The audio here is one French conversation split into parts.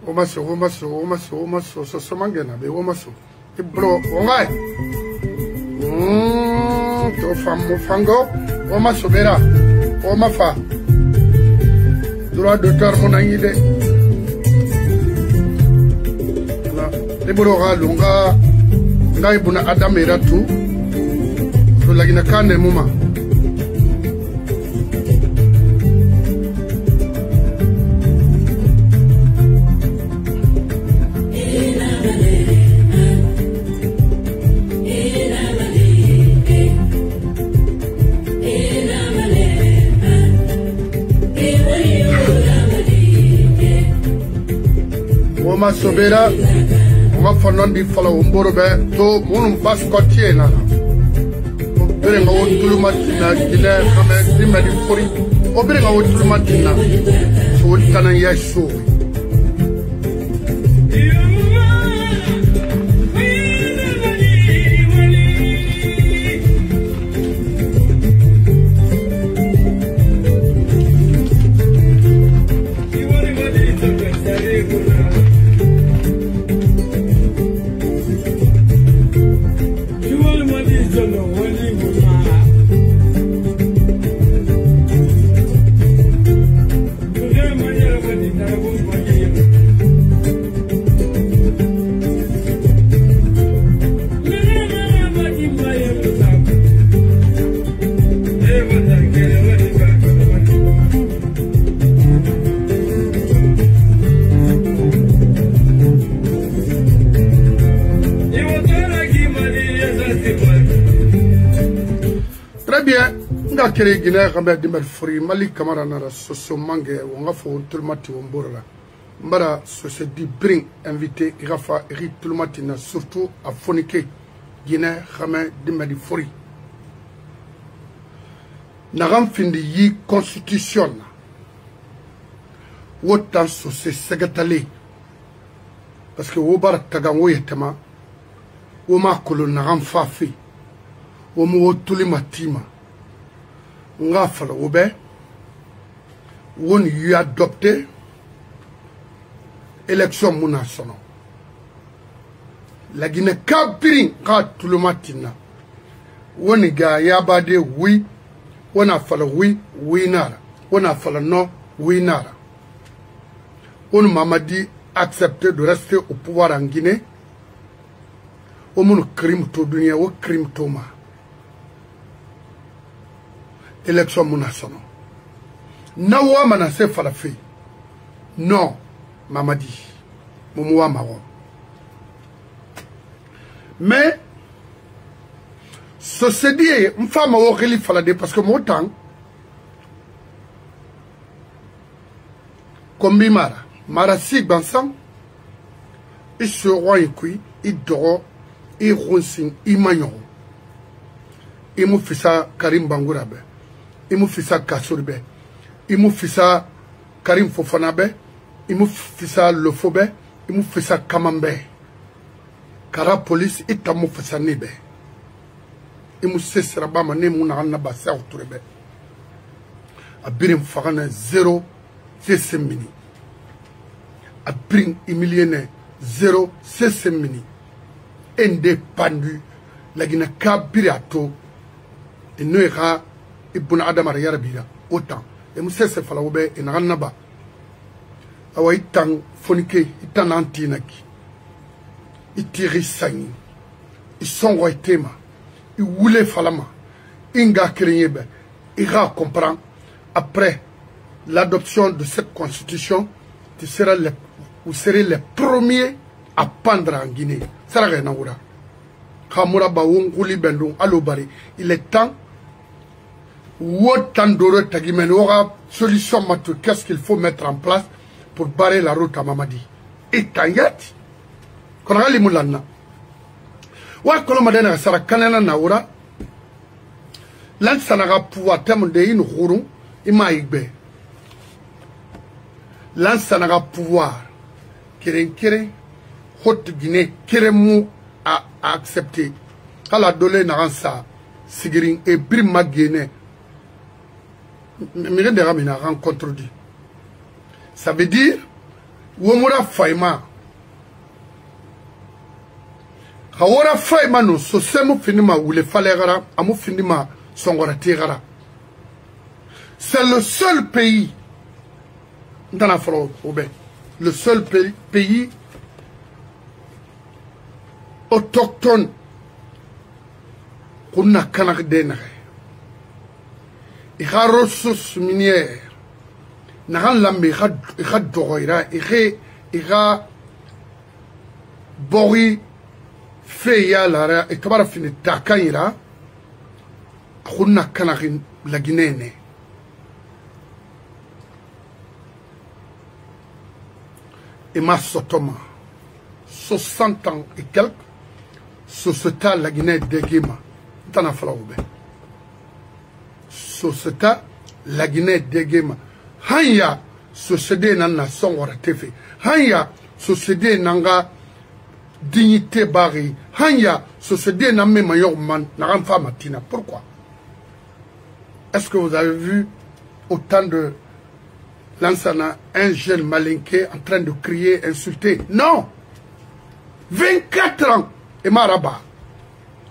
Omaso, so mangena, be omaso. Bro, ongai. To fango, omaso bera, omafa. Droit d'auteur mon angile. Le boroga lunga, ngai buna adam era tu. To lagina kane muma. Oma sobera, oma fonon di fala umborobe to munum baskotie na. Obere nga wotulumatina gile kame dima di fori. Obere nga wotulumatina so wotana yesho. Kere Guinée Rambert Dimel Free Mali Camara Nara Soso Mange Wangafo Tulmati Womborla Mbara Société Bring invité Irafa Eri Tulmatina surtout à Fonike Guinée Rambert Dimel Free Naram Findi Yi Constitution Wotan Sosé Segatale parce que Wobara Tagango Yetema Woma Kolo Naram Fafi Womo Tulimatima nga fala obe won yu adopté élection muna sono la Guinée kabiri ka tulumatina woni ga yabade oui wona fala oui nara wona fala non oui nara on Mamadi accepté de rester au pouvoir en Guinée au mon crime to dunia o crime to ma élection munasono nawa manase falafi non Mamadi mumuwa mawo mais ce se dit mfama wo khili falade parce que mon temps kombi mara si bansan il se roi ikui idoro ironsin imanyo imu fisa Karim Bangurabe imu fisa Kasourbe imu fisa Karim Fofanabe imu fisa Lofobe imu fisa Kamambe kara police itamu fisa nibe imu sesra bama ne muna anna basa uturebe abirim fagana 0 mini abirim imiliene 0 mini indépendu la Guinée kabirato et nous ira ibn adam yarabira autant et monsieur se fala obe en ranaba awa itang fonike itan antinaki itiri sangi isongo itema i wule falama inga krenyebe ira comprend après l'adoption de cette constitution vous serez les premiers à pendre en Guinée. Il est temps. Solution, qu'est-ce qu'il faut mettre en place pour barrer la route à Mamadi? Et Tanyati. Quand on a les moulana. Wa kolomadena sara kanana naura. Lansanaga pouvoir temonde in rourou imaigbe. Lansanaga pouvoir. Keren. Haute Guinée, Keremou a accepté. À la dolé Naransa, Sigirin et Brima Guinée. Mire de Ramina rencontre dit. Ça veut dire, womura faima khawara faima no so semu finima wule falegara amu finima songora tigara. C'est le seul pays dans la France, le seul pays autochtone qu'on a canardé. Il y a des ressources minières. Il y a des ressources il y a bori feya lara et tabara fini takayira qu'on a canardé la Guinée. Et ma sotoma 60 ans et quelques société la Guinée de Guéma t'en as fallu société la Guinée de Guéma hanya société nana songora tefe hanya société nanga dignité bari hanya société na même man na femme matina. Pourquoi est-ce que vous avez vu autant de Lansana, un jeune malinqué en train de crier, insulter? Non. 24 ans. Et maraba.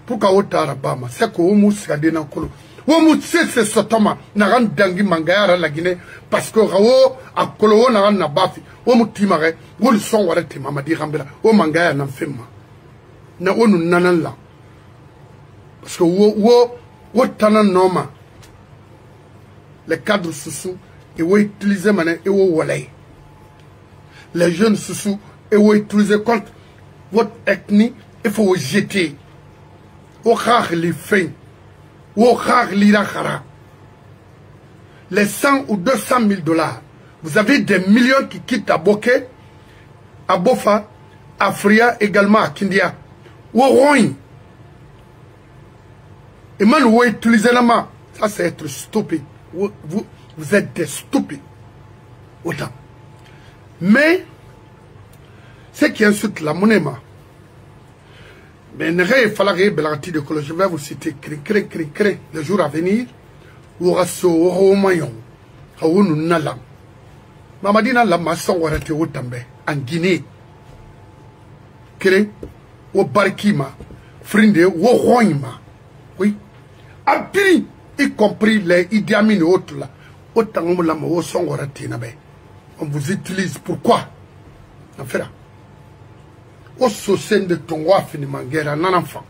Pourquoi ota arabama? C'est que vous moussez dans kolo. Vous moussez ce sotoma. Naran dangi mangayara la Guinée. Parce que rawo a kolo naran na bafi. Vous moutimare. Vous le son warete mamadi rambela. Vous mangaya na fema. Na onu nanan la. Parce que vous tanan noma. Les cadres sous et vous utilisez maintenant et vous volez. Les jeunes sous et vous utilisez contre votre ethnie, il faut vous jeter. Au rare les fins, au rare l'irakhara. Les 100 ou 200 000 $. Vous avez des millions qui quittent à Boké, à Bofa, à Fria, également à Kindia. Au Roin. Et maintenant, vous utilisez la main. Ça, c'est être stupide. Vous êtes des stupides. Autant. Mais, ce qui insulte la monnaie, mais je vais vous citer le jour à venir. Mamadina la maçon warate wotambe en Guinée. Au Barkima, Frinde, au Roima. Oui. Appris, y compris les Idi Amin et autres là. On vous utilise pourquoi? En fait là. Au sein de ton roi finiment guerre un enfant.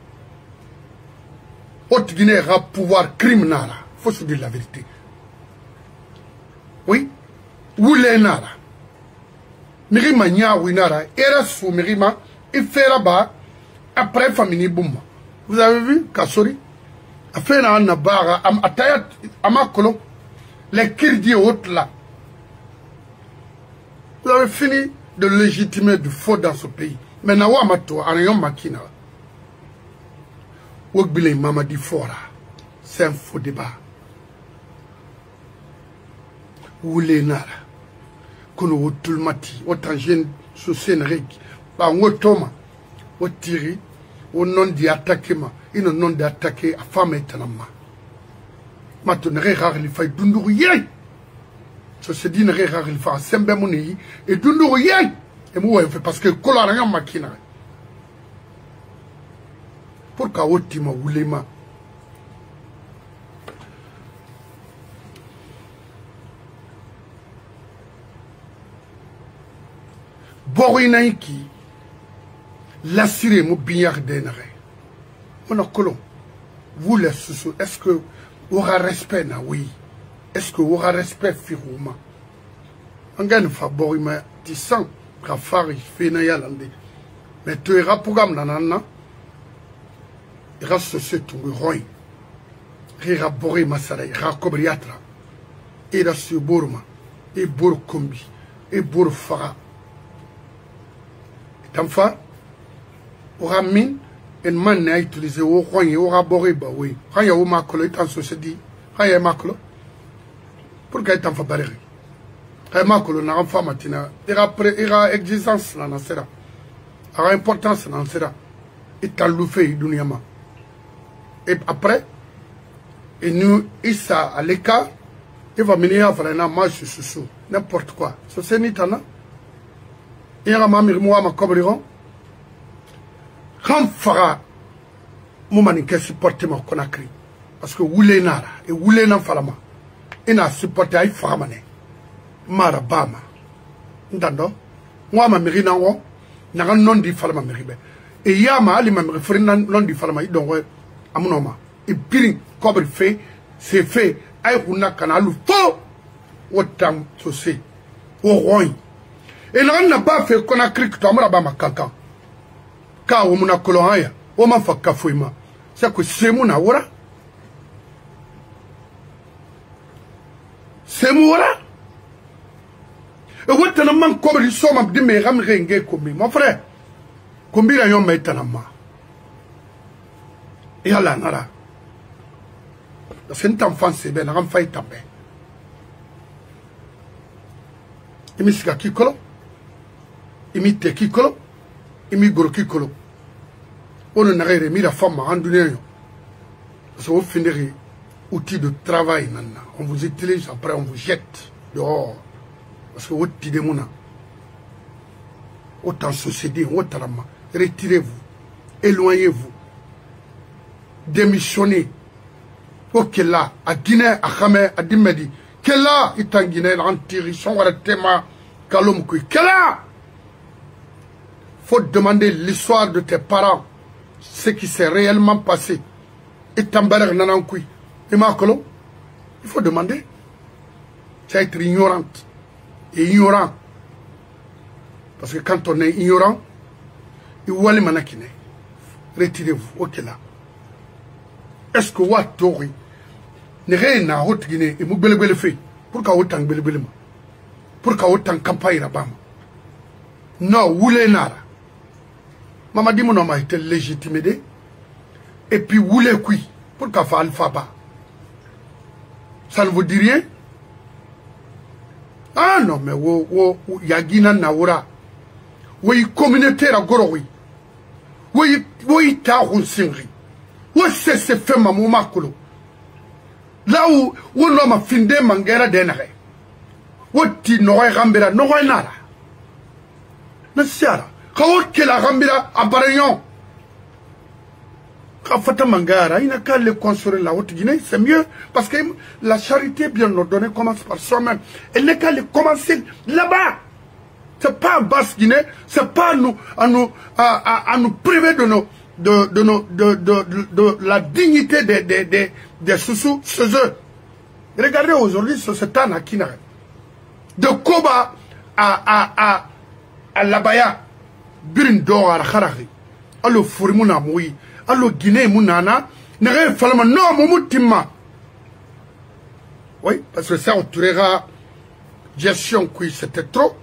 Au Guinée a pouvoir criminel. Il faut se dire la vérité. Oui. Oulenara. Mirima nya winara. Era sous Mirima. Il fait là-bas. Après famille boum. Vous avez vu Kassori? A fait un nabara. Atayat. Amakolo. Les Kirdi autres là. Vous avez fini de légitimer du faux dans ce pays. Mais na wa mato anayon makina. Wogbile Mamadi Fora. C'est un faux débat. Oulé nara. Kono wotulmati. Wotanjen sosenreki. Ba wotoma. Wotiri. Wonon di attaquer ma. Ino non di attaquer a femme etanama. Maintenant, il faut dundur yen. Ça se dit, il faut sembe moni et dundur yen. Et moi, parce que colarion makina. Pourquoi otima oulema? Borinaiki, l'assiré mou bignard d'énaré. On a colon. Vous les sous, est-ce que aura respect na oui? Est-ce que aura respect firouma? On gagne faborima tissan rafari fena yalande. Mais tu iras programme nanana. Ira se tu roi. Ira bori masara, ira kobriatra. Ira su burma, et bur kombi, et bur fara. Tamfa aura mine. En man n'a utilisé au roi et au raboré, bah oui. Quand il y a au macolo, il se dit. Quand il y a macolo. Pourquoi il fait barrer? Quand il y a macolo, n'a pas matina. Il y a existence dans la sera. Il y a importance dans la sera. Il t'a loupé, dunyama. Et après, il nous, il ça à l'écart. Il va mener à faire un match sur n'importe quoi. C'est nitana. Il y a un ami moi ma cobriron. Quand fera moumani qui supporte ma Conakry parce que woulé nara et woulé nan falama il n'a supporté ay faramane mara bama ndando moi ma mairie nan wo naga non di falama mairie be et yama ali ma mairie fri nan non di falama donc amunoma et pire cobre fait c'est fait ay huna kanalu fo wotam sosi o roy et n'a pas fait Conakry que toi ma kankan ka wo muna kolonaya o ma fakka foima c'est que c'est mon awara c'est mon awara et vous t'en man comme ils sont ma dime ram renge comme mon frère combi la yon maintenant ma et ala nara c'est une enfance c'est ben ram fay tambe imi sika kikolo imi te kikolo imi goro kikolo on a remis la femme en donnant. Parce que vous finirez outil de travail maintenant. On vous utilise, après on vous jette dehors. Parce que vous tirez mon nom. Autant société, autant retirez-vous, éloignez-vous, démissionnez. Ok là, à Guinée, à Khamé, à Dimedi, que là, il est en Guinée, l'antirisson, à la Tema, Kalomkoui, que là, faut demander l'histoire de tes parents. Ce qui s'est réellement passé. Et Tambarer Nanankoui. Et Makolo, il faut demander. C'est être ignorante. Et ignorant. Parce que quand on est ignorant, il voit les manakine. Retirez-vous. Ok là. Est-ce que vous avez ne rien à haute Guinée et vous belebele fait. Pourquoi autant belebele? Pourquoi autant campagne là-bas? Non, vous les nara. Maman dit mon homme a été légitimé et puis vous les couilles pour qu'à faire alphabet. Ça ne vous dit rien? Ah non, mais yagina naura. Oui, communauté la goroui. Oui, ta roussingri. Oui, c'est fait ma moumakolo. Là où l'homme a findé mangera denare. Oui, ti n'aurait rambera, n'aurait nara. Mais c'est là. Quand que la rambira apparaît, quand Fata Mangara, il n'a qu'à le construire la Haute-Guinée, c'est mieux, parce que la charité bien ordonnée commence par soi-même. Elle n'a qu'à le commencer là-bas. C'est pas en Basse-Guinée, c'est pas à nous priver de la dignité des sous-sous chez eux. Regardez aujourd'hui, ce temps à Kinare. De Koba à Labaya. Birin do ar kharahi allo furimuna moyi allo Guinée munana nere falma no mumutima oui parce que ça autorera gestion qui c'était trop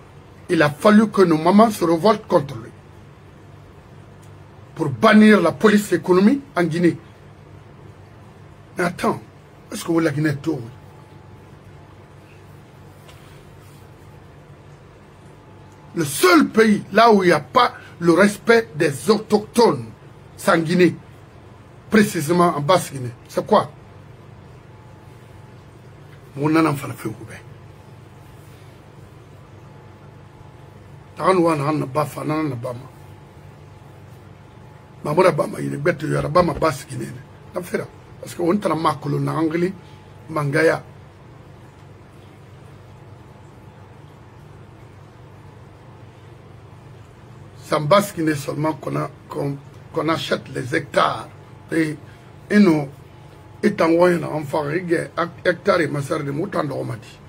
il a fallu que nos mamans se révoltent contre lui pour bannir la police économie en Guinée. Mais attends, est-ce que vous la Guinée tourne? Le seul pays là où il n'y a pas le respect des autochtones, c'est en Guinée, précisément en Basse-Guinée. C'est quoi? Mon enfant fait fait goubé. Taranouan n'a pas fait nan bama. Mamora bama il est bête de Yarabama Basse-Guinée. Parce qu'on t'a makolo na angli mangaya. C'est en Basse-Guinée seulement qu'on achète les hectares. Et nous, étant loin, enfin, hectares et ma sœur de mouton de Romadi.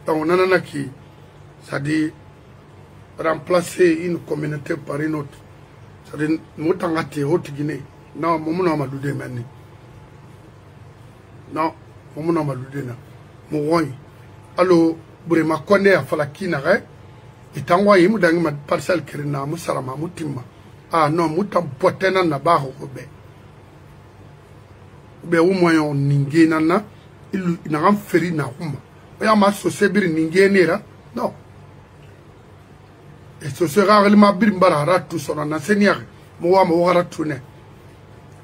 Donc, on a qui, ça dit, remplacer une communauté par une autre. Ça dit, mouton à Haute-Guinée. Non, mon nom m'a doudé maintenant. Non, mon nom m'a doudé. Mon alors, Brema connaît à Falakinare. Et tant que vous avez une parcelle qui est là, vous savez, ah non, vous avez porté dans la barre. Vous avez un moyen de ninguer, il n'a pas fait de hum. Vous avez un société ninguer, non. Et ce sera réellement bien barara tout son enseignant. Moi, moi, je vais tourner.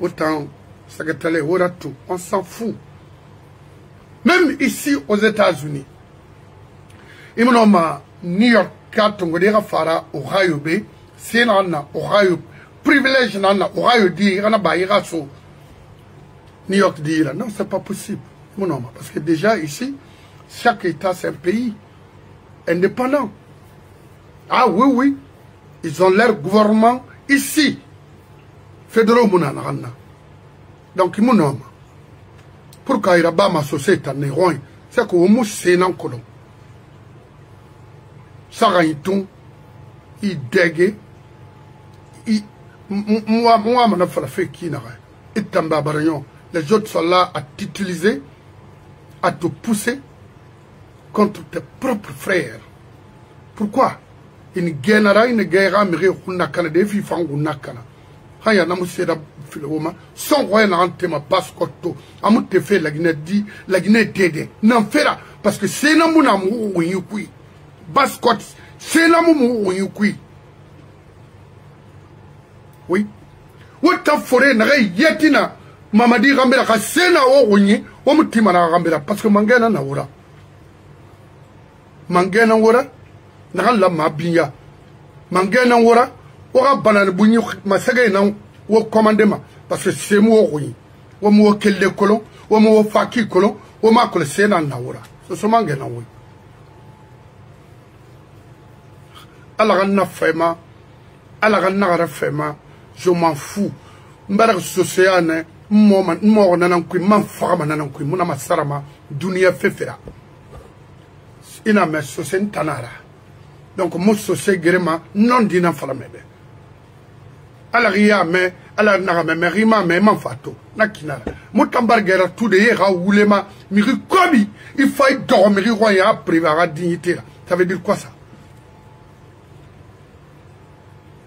Autant, ça que tu as tout. On s'en fout. Même ici aux États-Unis, il me nomme New York. katongo de fara o rayo be sena na o rayo privilège na o rayo di kana ba ira so New York dit là non c'est pas possible mon homme parce que déjà ici chaque état c'est un pays indépendant. Ah oui ils ont leur gouvernement ici fédéraux munana donc mon homme pourquoi il a pas ma société ne roi c'est que au sénan kolon ça tout il dégue il moi mon affaire fait qui n'a et tamba barignon les autres sont là à t'utiliser à te pousser contre tes propres frères. Pourquoi une guerre mais on a canadé fi fangu nakana haya na museda filoma son roya na antema pascoto amu te fait la Guinée dédé non fera parce que c'est na muna mu yukui bascot c'est na mu yukui oui wata forêt na yetina mamadi gambera ka sena o wonyi o mutima na gambera parce que mangena na wura mangena wura na la mabiya mangena wura o ga banana bunyi masage na wo commandement parce que c'est mo wonyi wo mo kelle kolon wo mo faki kolon wo ma ko sena na wura so mangena wo ala ganna fema ala ganna gara fema je m'en fous mbara sociale mo nanan kui man fama nanan kui muna masarama dunia fefera ina me sosen tanara donc mo sosé grema non dina fala mebe ala riya me ala naga me rima me man fato nakinara mo tambargera tout de yera wulema mi kobi il faut dormir roya privé dignité là ça veut dire quoi ça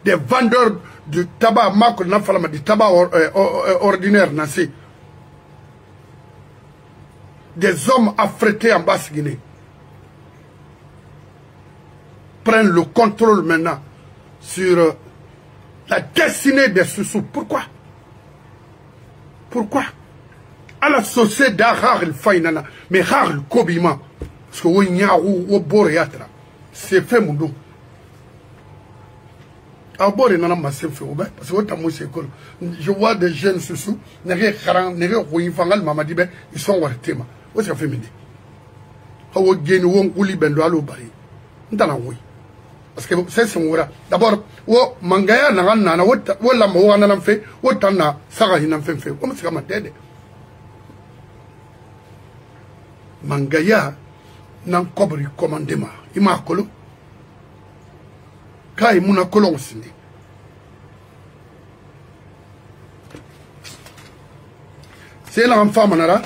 des vendeurs de tabac, du tabac ordinaire, des hommes affrétés en Basse-Guinée prennent le contrôle maintenant sur la destinée des sous-sous. Pourquoi? Pourquoi? À la société d'Arar il fainana, mais rare le kobima, parce que ou boréatra, c'est fait mon dos. Parce que je vois des jeunes sous ils sont wartema. What's your family? How again won't uli bendo alo bari. Parce que c'est mon d'abord, wo mangaya nana, what la moana fait, what tana, Sarah in fait, comment c'est ma tête? Mangaya n'en cobri commandement. Imakolo. Kai muna kolon sindi c'est la femme nara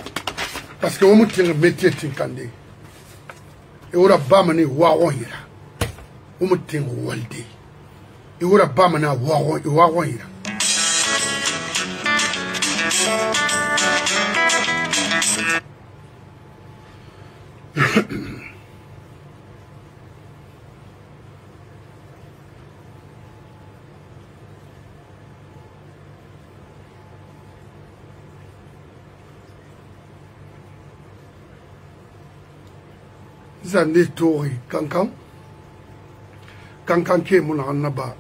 parce que on mutin métier tinkande e ora bamani wawo hira on mutin walde e ora bamana wawo hira Zande tori kankan ke muna annaba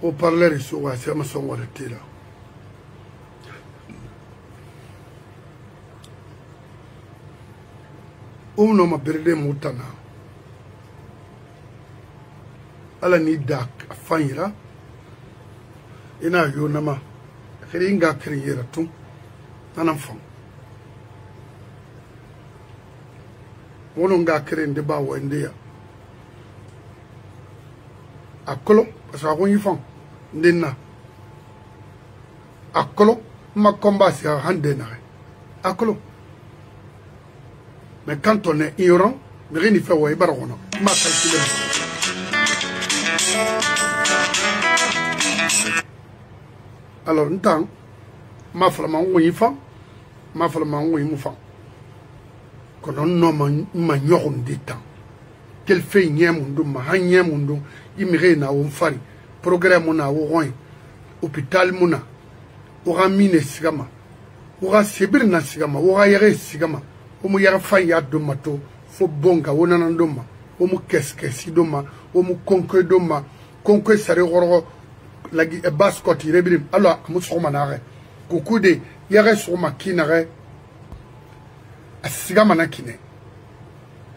o parler sur wa c'est ma son wala tela no ma berde mutana ala ni dak afanyira ina yo nama khringa kriyera tu nanam fam wono nga keren de ba wende ya akolo parce que on y font ndenna akolo ma combat c'est hande na akolo mais quand on est ignorant rien n'y fait ouais barono ma calculer alors ntan ma fala ma on fa ma fala ma on y fa qu'on ma nyoron de temps quel fait nyemundo ma hanyemundo imire na on fari programme na o roin hôpital muna o ramine sigama o ra sebir na sigama o ra yere sigama o mo yara fa ya do mato fo bonga wona na ndoma omu keskesi doma omu konko doma konko sare goro la baskot irebirim alors amu soma nare kukude yare soma kinare asiga manakine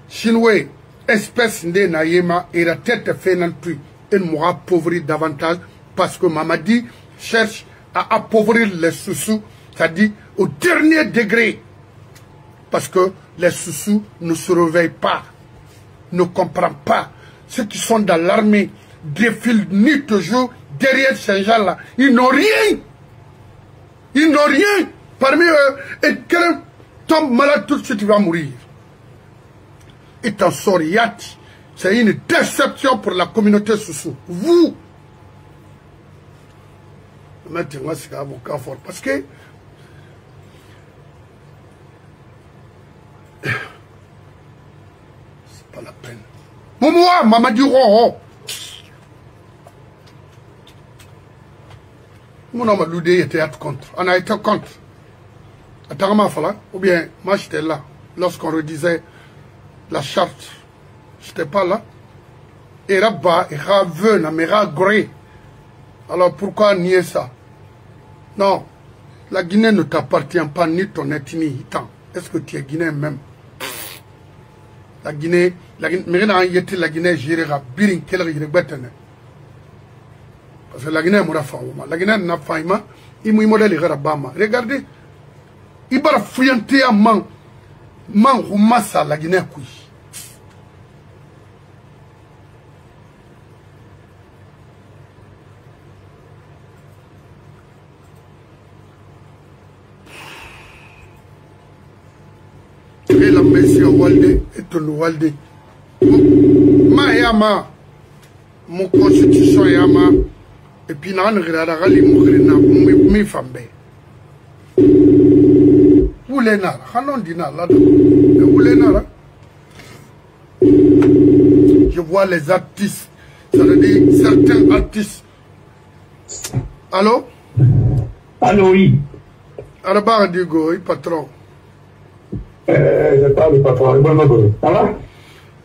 Chinois espèce de naïma et la tête fait non plus elle m'aura appauvri davantage parce que Mamadi cherche à appauvrir les sous-sous, c'est-à-dire au dernier degré. Parce que les sous-sous ne se réveillent pas, ne comprennent pas. Ceux qui sont dans l'armée défilent nuit toujours derrière ces gens-là. Ils n'ont rien. Ils n'ont rien. Parmi eux, et quelqu'un tombe malade tout de suite, il va mourir. Et en Soriati, c'est une déception pour la communauté sous-sous. Vous, maintenant, c'est avocat fort. Parce que c'est pas la peine. Momoa, Mamadi Roho. Mon homme Loudé était contre. On a été contre. Attends, ou bien, moi j'étais là. Lorsqu'on redisait la charte, j'étais pas là. Et là-bas, il y a un mais gré. Alors pourquoi nier ça? Non, la Guinée ne t'appartient pas ni ton ethnie. Est-ce que tu es Guinéen même? La Guinée, la Guinée gérée à Birin, quelle est parce que la Guinée est mourafaouma. La Guinée n'a pas ima, il m'a modèle Bama. Regardez, il va fouillanter à man roumassa la Guinée couille. Et la Messie Walde et ton Walde. Ma yama, mon constitution yama, et puis nan regardera les mougrina, mi fambe. Où les nara, hanon dina là, où les nara. Je vois les artistes, ça veut dire certains artistes. Allô? Allô, oui. Arabar Digo, oui, patron. Je parle pas trop, ça va?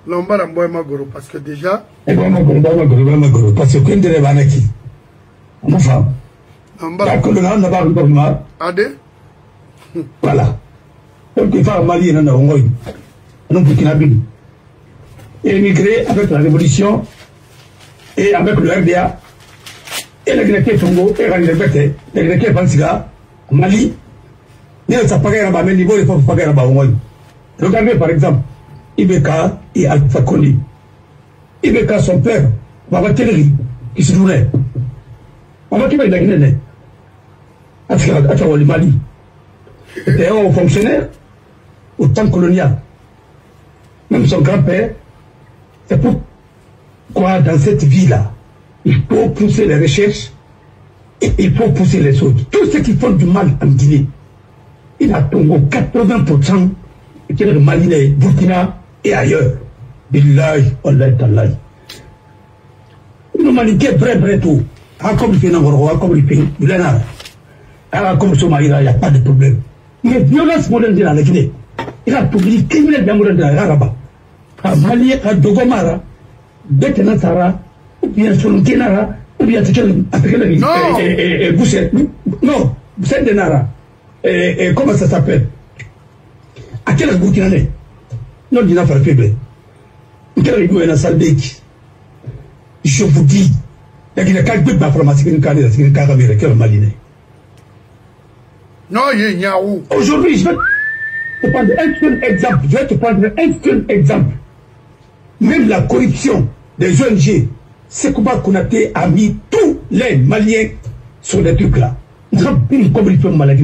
L'ombar en bois magoro, parce que déjà. Parce que quand tu es banaki, on fa. Ade? Voilà. Donc il faut Mali et Nangoy. Non, Burkina Faso. Émigré avec la révolution et avec le RDA et la Guinée Congo et la Guinée la Guinée Pansiga, Mali. Regardez par exemple Ibeka et Alpha Condé. Ibeka, son père, Baba Teleri, qui se tournait. Baba Teleri, la Guinée, à le Mali. C'était un haut fonctionnaire au temps colonial. Même son grand-père, c'est pourquoi dans cette vie-là, il faut pousser les recherches et il faut pousser les autres. Tous ceux qui font du mal en Guinée, il a tombé 80% qui est le Mali, Burkina et ailleurs. Billahi, Allah Tallahi. Nous Maliquais, vrai tout. Comme il fait Nangoro, comme il fait Boulana. Comme Somaïra, il n'y a pas de problème. Mais violence moderne de la Guinée, il a publié criminel d'amour de la Rabat. À Mali, à Dogomara, Betena Sara, ou bien Solonkenara, ou bien et Bousset. Non, Bousset de Nara. Et comment ça s'appelle? À quel Burkinabé? Non, il n'a pas fait. Je vous dis, il y a quelqu'un qui a pharmacie qui a Maliné. Non, il y a où? Aujourd'hui, je vais te prendre un seul exemple. Je vais te prendre un seul exemple. Même la corruption des ONG, c'est comment Konaté a mis tous les Maliens sur des trucs là. Nous avons une communauté malade.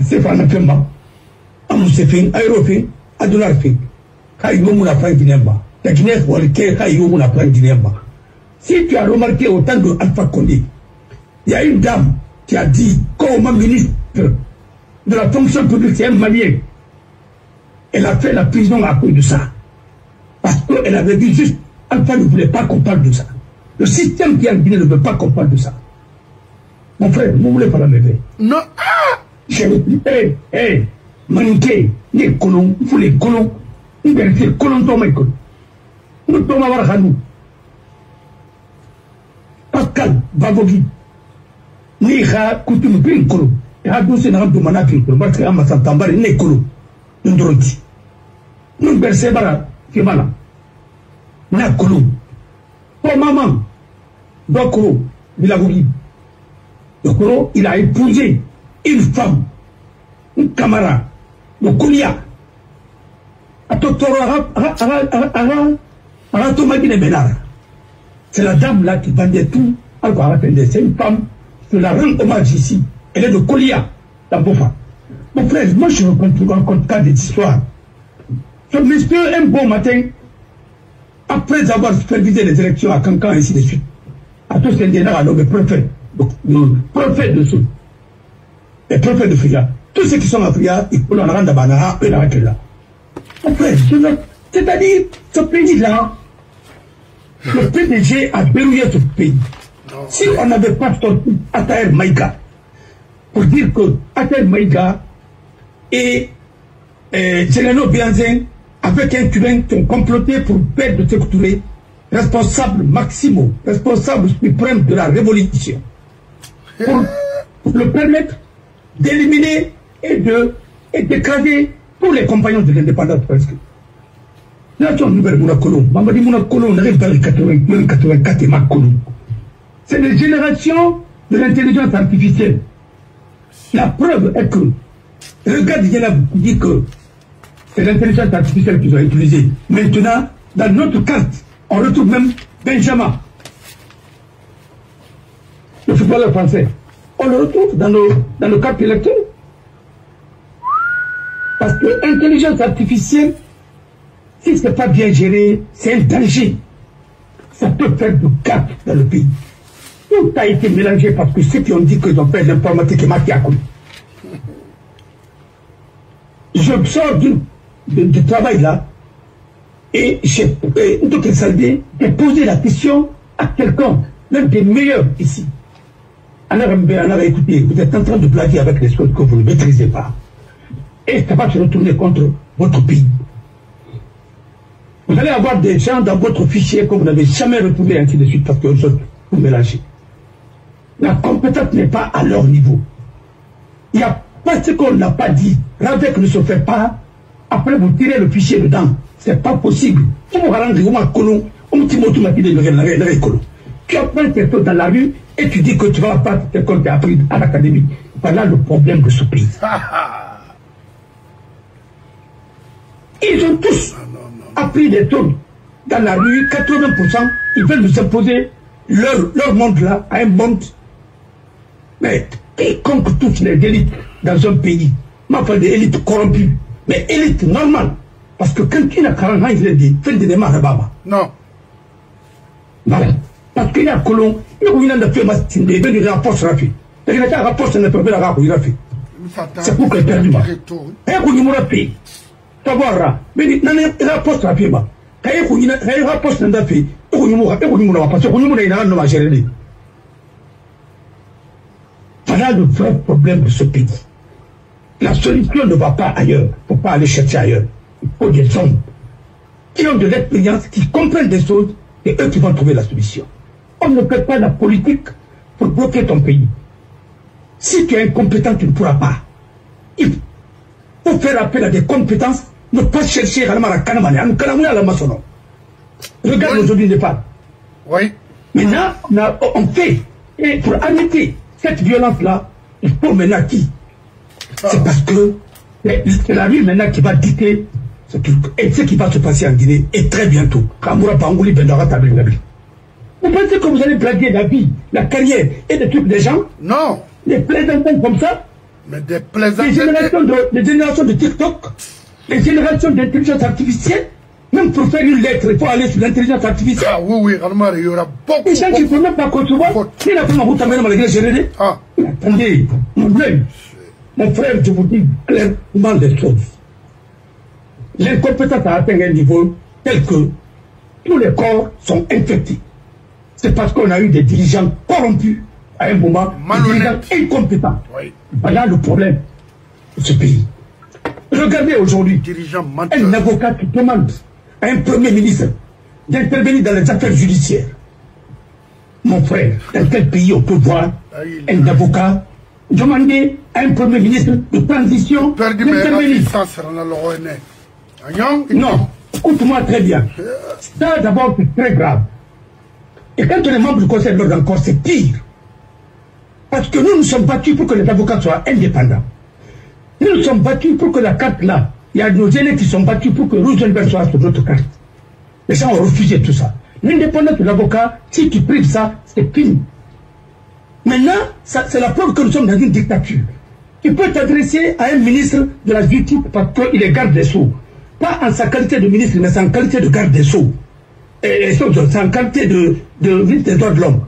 C'est pas un peu mal. C'est fait, aérophile, adolard-phile. Quand il y a un appareil guinéen, la Guinée, quand il y a un appareil guinéen. Si tu as remarqué autant de Alpha Condé, il y a une dame qui a dit, comme ministre de la fonction publique, c'est un Malien. Elle a fait la prison à cause de ça. Parce qu'elle avait dit juste, Alpha ne voulait pas qu'on parle de ça. Le système qui est en Guinée ne veut pas qu'on parle de ça. Mon frère, vous ne voulez pas la lever? Non. Je vous dis, Maniké, les colons, vous les colons, vous vérifiez colons dans mes colons. Nous sommes à nous. Pascal Bavogui. Ni ha coutume pinkolo. Et à 12 ans de mana pinkolo. Parce que Amasa Tambari n'est colo. Nous dronti. Nous bersebara. Kibala. Na colo. Pour maman. Dokoro. Bilagougi. Dokoro, il a épousé une femme. Une camarade. Le Koulia. C'est la dame là qui vendait tout. C'est une femme. Je la rends hommage ici. Elle est de Koulia, la Bofa. Mon frère, moi je raconte pas des histoires. Ce monsieur, un bon matin, après avoir supervisé les élections à Cancan, ainsi de suite, à tous les généraux, le préfet, le préfet de Sud, le préfet de Fria, tous ceux qui sont à Fria, ils peuvent en rendre à Banara, et la là. Mon frère, c'est-à-dire, ce pays-là, le PDG a verrouillé ce pays. Si on n'avait pas sorti Ataer Maïga, pour dire que Ataer Maïga et Zeleno Bianzin, avec un Cubain qui ont comploté pour perdre de Sékou Touré, responsable maximum, responsable suprême de la révolution, pour le permettre d'éliminer et d'écraser tous les compagnons de l'indépendance presque. Là, tu as nouvelle Mounakolo. Mamadi Mounakolo, on arrive dans les 84 et Makolo. C'est les générations de l'intelligence artificielle. La preuve est que, regarde, il y en a beaucoup qui disent que c'est l'intelligence artificielle qu'ils ont utilisée. Maintenant, dans notre carte, on retrouve même Benjamin, le footballeur français. On le retrouve dans nos cartes électorales. Parce que l'intelligence artificielle, si ce n'est pas bien géré, c'est un danger. Ça peut faire du cap dans le pays. Tout a été mélangé parce que ceux qui ont dit qu'ils ont fait l'informatique et Makiakouli. Je sors du travail là et j'ai posé la question à quelqu'un, l'un des meilleurs ici. Alors écoutez, vous êtes en train de blaguer avec les choses que vous ne maîtrisez pas. Et ça va se retourner contre votre pays. Vous allez avoir des gens dans votre fichier que vous n'avez jamais retrouvé, ainsi de suite, parce que vous mélangez. La compétence n'est pas à leur niveau. Il n'y a pas ce qu'on n'a pas dit. Ravec ne se fait pas. Après, vous tirez le fichier dedans. Ce n'est pas possible. Tu apprends quelque chose dans la rue et tu dis que tu vas pas ce qu'on t'a appris à l'académie. Voilà le problème de ce pays. Ils ont tous appris des trucs dans la rue, 80%, ils veulent nous imposer leur monde là à un monde. Mais quiconque touche les élites dans un pays, moi je parle des élites corrompues, mais élites normales, parce que quand il y a 40 ans, il est dit, fin de démarre à Baba. Non. Voilà. Parce qu'il y a un colon, il y a un rapport, il y a un rapport, il y a un rapport, c'est pour que je perde ma. Et vous n'y m'aurez pas. Savoir, mais il y a un rapport, il y a un rapport, il y a un rapport, voilà le vrai problème de ce pays. La solution ne va pas ailleurs. Il ne faut pas aller chercher ailleurs. Il faut des hommes qui ont de l'expérience, qui comprennent des choses, et eux qui vont trouver la solution. On ne fait pas la politique pour bloquer ton pays. Si tu es incompétent, tu ne pourras pas. Il faut faire appel à des compétences, ne pas chercher à la Kanamani, à la Masono. Regarde aujourd'hui les femmes. Oui. Maintenant, on fait. Et pour arrêter cette violence-là, il faut maintenant qui? C'est parce que c'est la rue maintenant qui va dicter ce qui va se passer en Guinée, et très bientôt. Vous pensez que vous allez blaguer la vie, la carrière et des trucs des gens? Non. Les plaisantins comme ça? Mais des plaisantins. Les générations de TikTok, les générations d'intelligence artificielle. Même pour faire une lettre, il faut aller sur l'intelligence artificielle. Ah oui, Almar, il y aura beaucoup. Les gens qui ne peuvent même pas concevoir, qui n'a pas ma route à mener malgré gérer. Ah. Attendez, mon frère, je vous dis clairement les choses. L'incompétence a atteint un niveau tel que tous les corps sont infectés. C'est parce qu'on a eu des dirigeants corrompus à un moment, des dirigeants incompétents. Oui. Voilà le problème de ce pays. Regardez aujourd'hui un avocat qui demande à un premier ministre d'intervenir dans les affaires judiciaires. Mon frère, dans quel pays on peut voir un avocat demander à un premier ministre de transition d'intervenir? Non, écoute-moi très bien. Ça d'abord c'est très grave. Et quand on est membre du Conseil de l'ordre encore, c'est pire. Parce que nous nous sommes battus pour que les avocats soient indépendants. Nous nous sommes battus pour que la carte là, il y a nos aînés qui sont battus pour que Rosenberg soit sur notre carte. Les gens ont refusé tout ça. L'indépendance de l'avocat, si tu prives ça, c'est fini. Maintenant, c'est la preuve que nous sommes dans une dictature. Tu peux t'adresser à un ministre de la Justice parce qu'il est garde des Sceaux. Pas en sa qualité de ministre, mais en qualité de garde des Sceaux. Et c'est en qualité de ministre des droits de l'homme.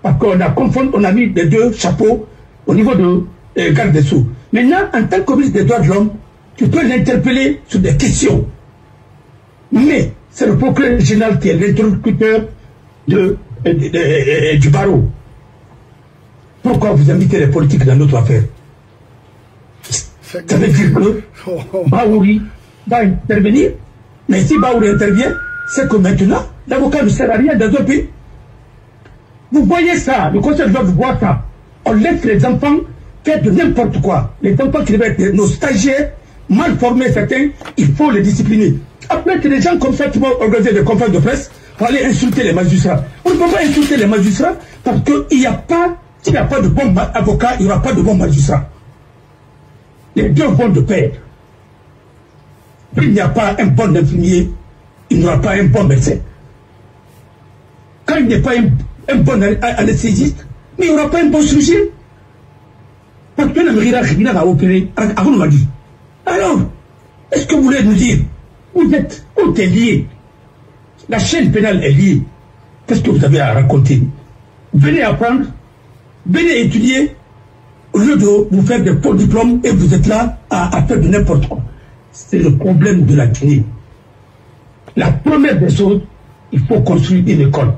Parce qu'on a mis les deux chapeaux au niveau de garde des Sceaux. Maintenant, en tant que ministre des droits de l'homme, tu peux l'interpeller sur des questions. Mais c'est le procureur général qui est l'interlocuteur du barreau. Pourquoi vous invitez les politiques dans notre affaire? Ça veut dire que Baouri va intervenir. Mais si Baouri intervient, c'est que maintenant, l'avocat ne sert à rien dans un pays. Vous voyez ça, le conseil de l'ordre voit ça. On laisse les enfants faire de n'importe quoi. Les enfants qui devaient être nos stagiaires, mal formés certains, il faut les discipliner. Après, c'est des gens comme ça qui vont organiser des conférences de presse pour aller insulter les magistrats. On ne peut pas insulter les magistrats parce qu'il n'y a pas, s'il n'y a pas de bons avocats, il n'y aura pas de bons magistrats. Les deux vont de pair. Il n'y a pas un bon infirmier, il n'y aura pas un bon médecin. Quand il n'y a pas un bon anesthésiste, mais il n'y aura pas un bon chirurgien. Parce que l'Amérique a opéré, avant on m'a dit. Alors, est-ce que vous voulez nous dire, vous êtes lié? La chaîne pénale est liée. Qu'est-ce que vous avez à raconter? Venez apprendre, venez étudier, au lieu de vous faire des faux diplômes et vous êtes là à faire de n'importe quoi. C'est le problème de la Guinée. La première des choses, il faut construire une école.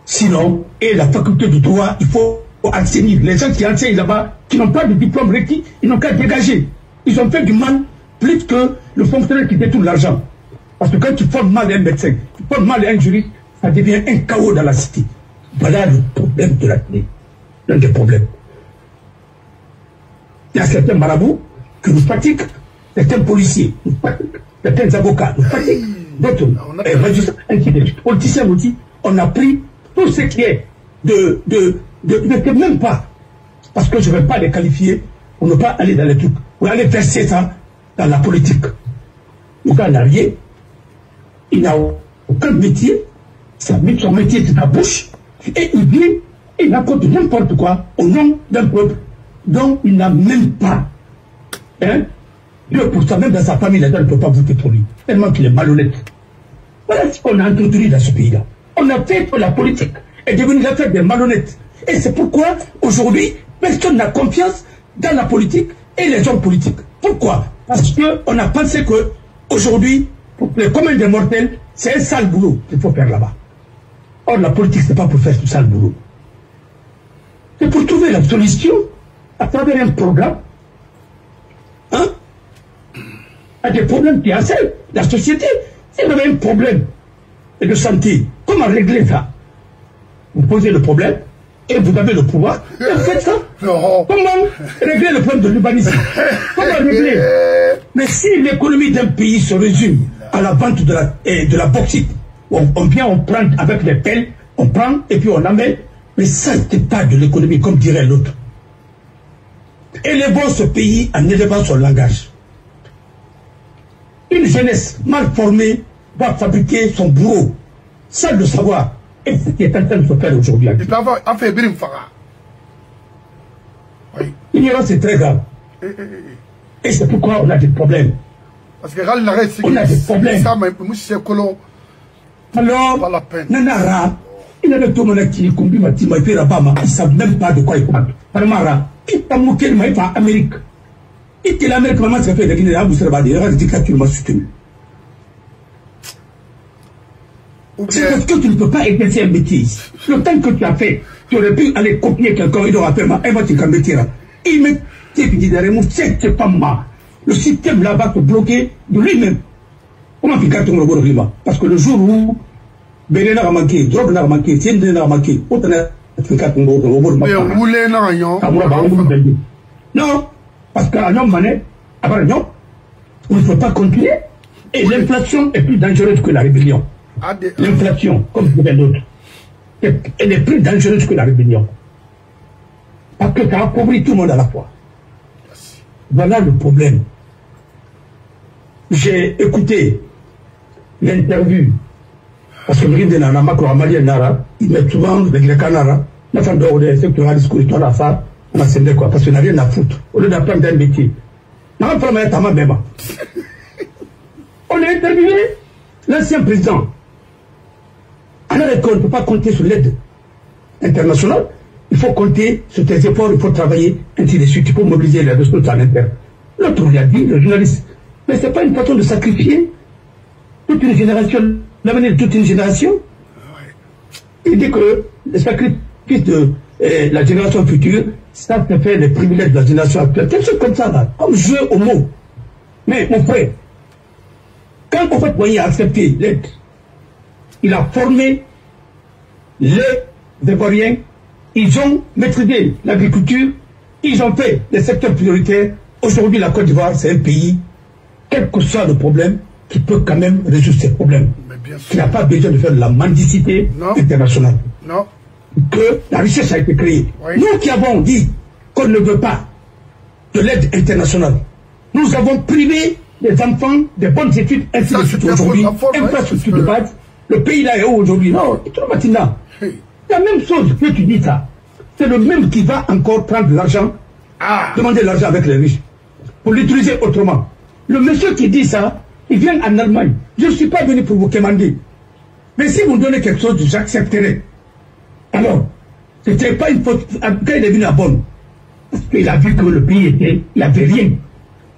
Sinon, et la faculté de droit, il faut enseigner. Les gens qui enseignent là-bas, qui n'ont pas de diplôme requis, ils n'ont qu'à dégager. Ils ont fait du mal plus que le fonctionnaire qui détourne l'argent. Parce que quand tu formes mal un médecin, tu formes mal un juriste, ça devient un chaos dans la cité. Voilà le problème de la Guinée. L'un des problèmes. Il y a certains marabouts qui nous fatiguent, certains policiers nous fatiguent, certains avocats nous fatiguent, d'autres magistrats, ainsi de suite. Politiciens aussi, on a pris tout ce qui est ne même pas, parce que je ne vais pas les qualifier, pour ne pas aller dans les trucs, pour aller verser ça dans la politique. Le gars n'a rien, il n'a aucun métier, son métier c'est sa bouche, et il dit, il raconte n'importe quoi au nom d'un peuple dont il n'a même pas. 2%, même dans sa famille, les gens ne peuvent pas voter pour lui, tellement qu'il est malhonnête. Voilà ce qu'on a introduit dans ce pays-là. On a fait que la politique est devenue l'affaire des malhonnêtes. Et c'est pourquoi, aujourd'hui, personne n'a confiance dans la politique et les hommes politiques. Pourquoi? Parce qu'on a pensé que, aujourd'hui, pour les communs des mortels, c'est un sale boulot qu'il faut faire là-bas. Or, la politique, c'est pas pour faire ce sale boulot. C'est pour trouver la solution à travers un programme, à des problèmes qui harcèlent la société. Si vous avez un problème de santé, comment régler ça? Vous posez le problème et vous avez le pouvoir, et vous faites ça. Non. Comment régler le problème de l'urbanisme? Comment régler? Mais si l'économie d'un pays se résume à la vente de la bauxite, on vient, on prend avec les pelles, on prend et puis on amène, mais ça c'est pas de l'économie comme dirait l'autre. Élevons ce pays en élevant son langage. Une jeunesse mal formée va fabriquer son bourreau sans le savoir. Et ce qui est en train de se faire aujourd'hui. L'ignorance c'est très grave. Et c'est pourquoi on a des problèmes. Parce que on a des problèmes. Alors, Nanara, il avait tout le monde qui est combi, ils ne savent même pas de quoi ils parlent. Parmara, il t'a moqué de moi, pas Amérique. Et que l'Amérique, maman, ça fait la Guinée, vous savez, il y a une dictature m'a soutenu. C'est parce que tu ne peux pas exercer un métier. Le temps que tu as fait, tu aurais pu aller copier quelqu'un, il aura fait ma, et moi tu vas métier là. Il me dit, c'est pas moi. Le système là va te bloquer de lui-même. Comment tu gardes ton robot de Rima? Parce que le jour où Bénin n'a manqué, drogue n'a manqué, Tien n'a manqué, autant non, parce qu'à non mané, après non, on ne peut pas continuer. Et l'inflation est plus dangereuse que la rébellion. L'inflation, comme vous dites d'autres, elle est plus dangereuse que la rébellion. Parce que ça appauvrit tout le monde à la fois. Voilà le problème. J'ai écouté l'interview, parce que je suis en Macro Amalien Nara, il met souvent les Grecs Nara, la fin d'ordre, c'est que le discours est à ça, on a scindé quoi, parce qu'on n'a rien à foutre. Au lieu d'apprendre un métier. On a interviewé l'ancien président. Alors qu'on ne peut pas compter sur l'aide internationale, il faut compter sur tes efforts, il faut travailler, ainsi de suite, il faut mobiliser les ressources en interne. L'autre lui a dit, le journaliste, mais ce n'est pas une façon de sacrifier toute une génération, l'avenir de toute une génération. Il dit que le sacrifice de la génération future, ça te fait les privilèges de la génération actuelle. Quelque chose comme ça, là, comme jouer au mot. Mais mon frère, quand en fait Moïse a accepté l'aide, il a formé les Ivoiriens, ils ont maîtrisé l'agriculture, ils ont fait les secteurs prioritaires. Aujourd'hui, la Côte d'Ivoire, c'est un pays, quel que soit le problème, qui peut quand même résoudre ces problèmes. Qui n'a pas besoin de faire de la mendicité internationale. Non. Que la richesse a été créée. Oui. Nous qui avons dit qu'on ne veut pas de l'aide internationale, nous avons privé les enfants des bonnes études ainsi de suite aujourd'hui, infrastructure de base. Le pays là est où aujourd'hui? Non, il est là. La même chose que tu dis ça. C'est le même qui va encore prendre l'argent, demander l'argent avec les riches, pour l'utiliser autrement. Le monsieur qui dit ça, il vient en Allemagne. Je ne suis pas venu pour vous commander. Mais si vous me donnez quelque chose, j'accepterai. Alors, ce n'était pas une faute. Quand il est venu à Bonn, parce qu'il a vu que le pays était, il n'y avait rien.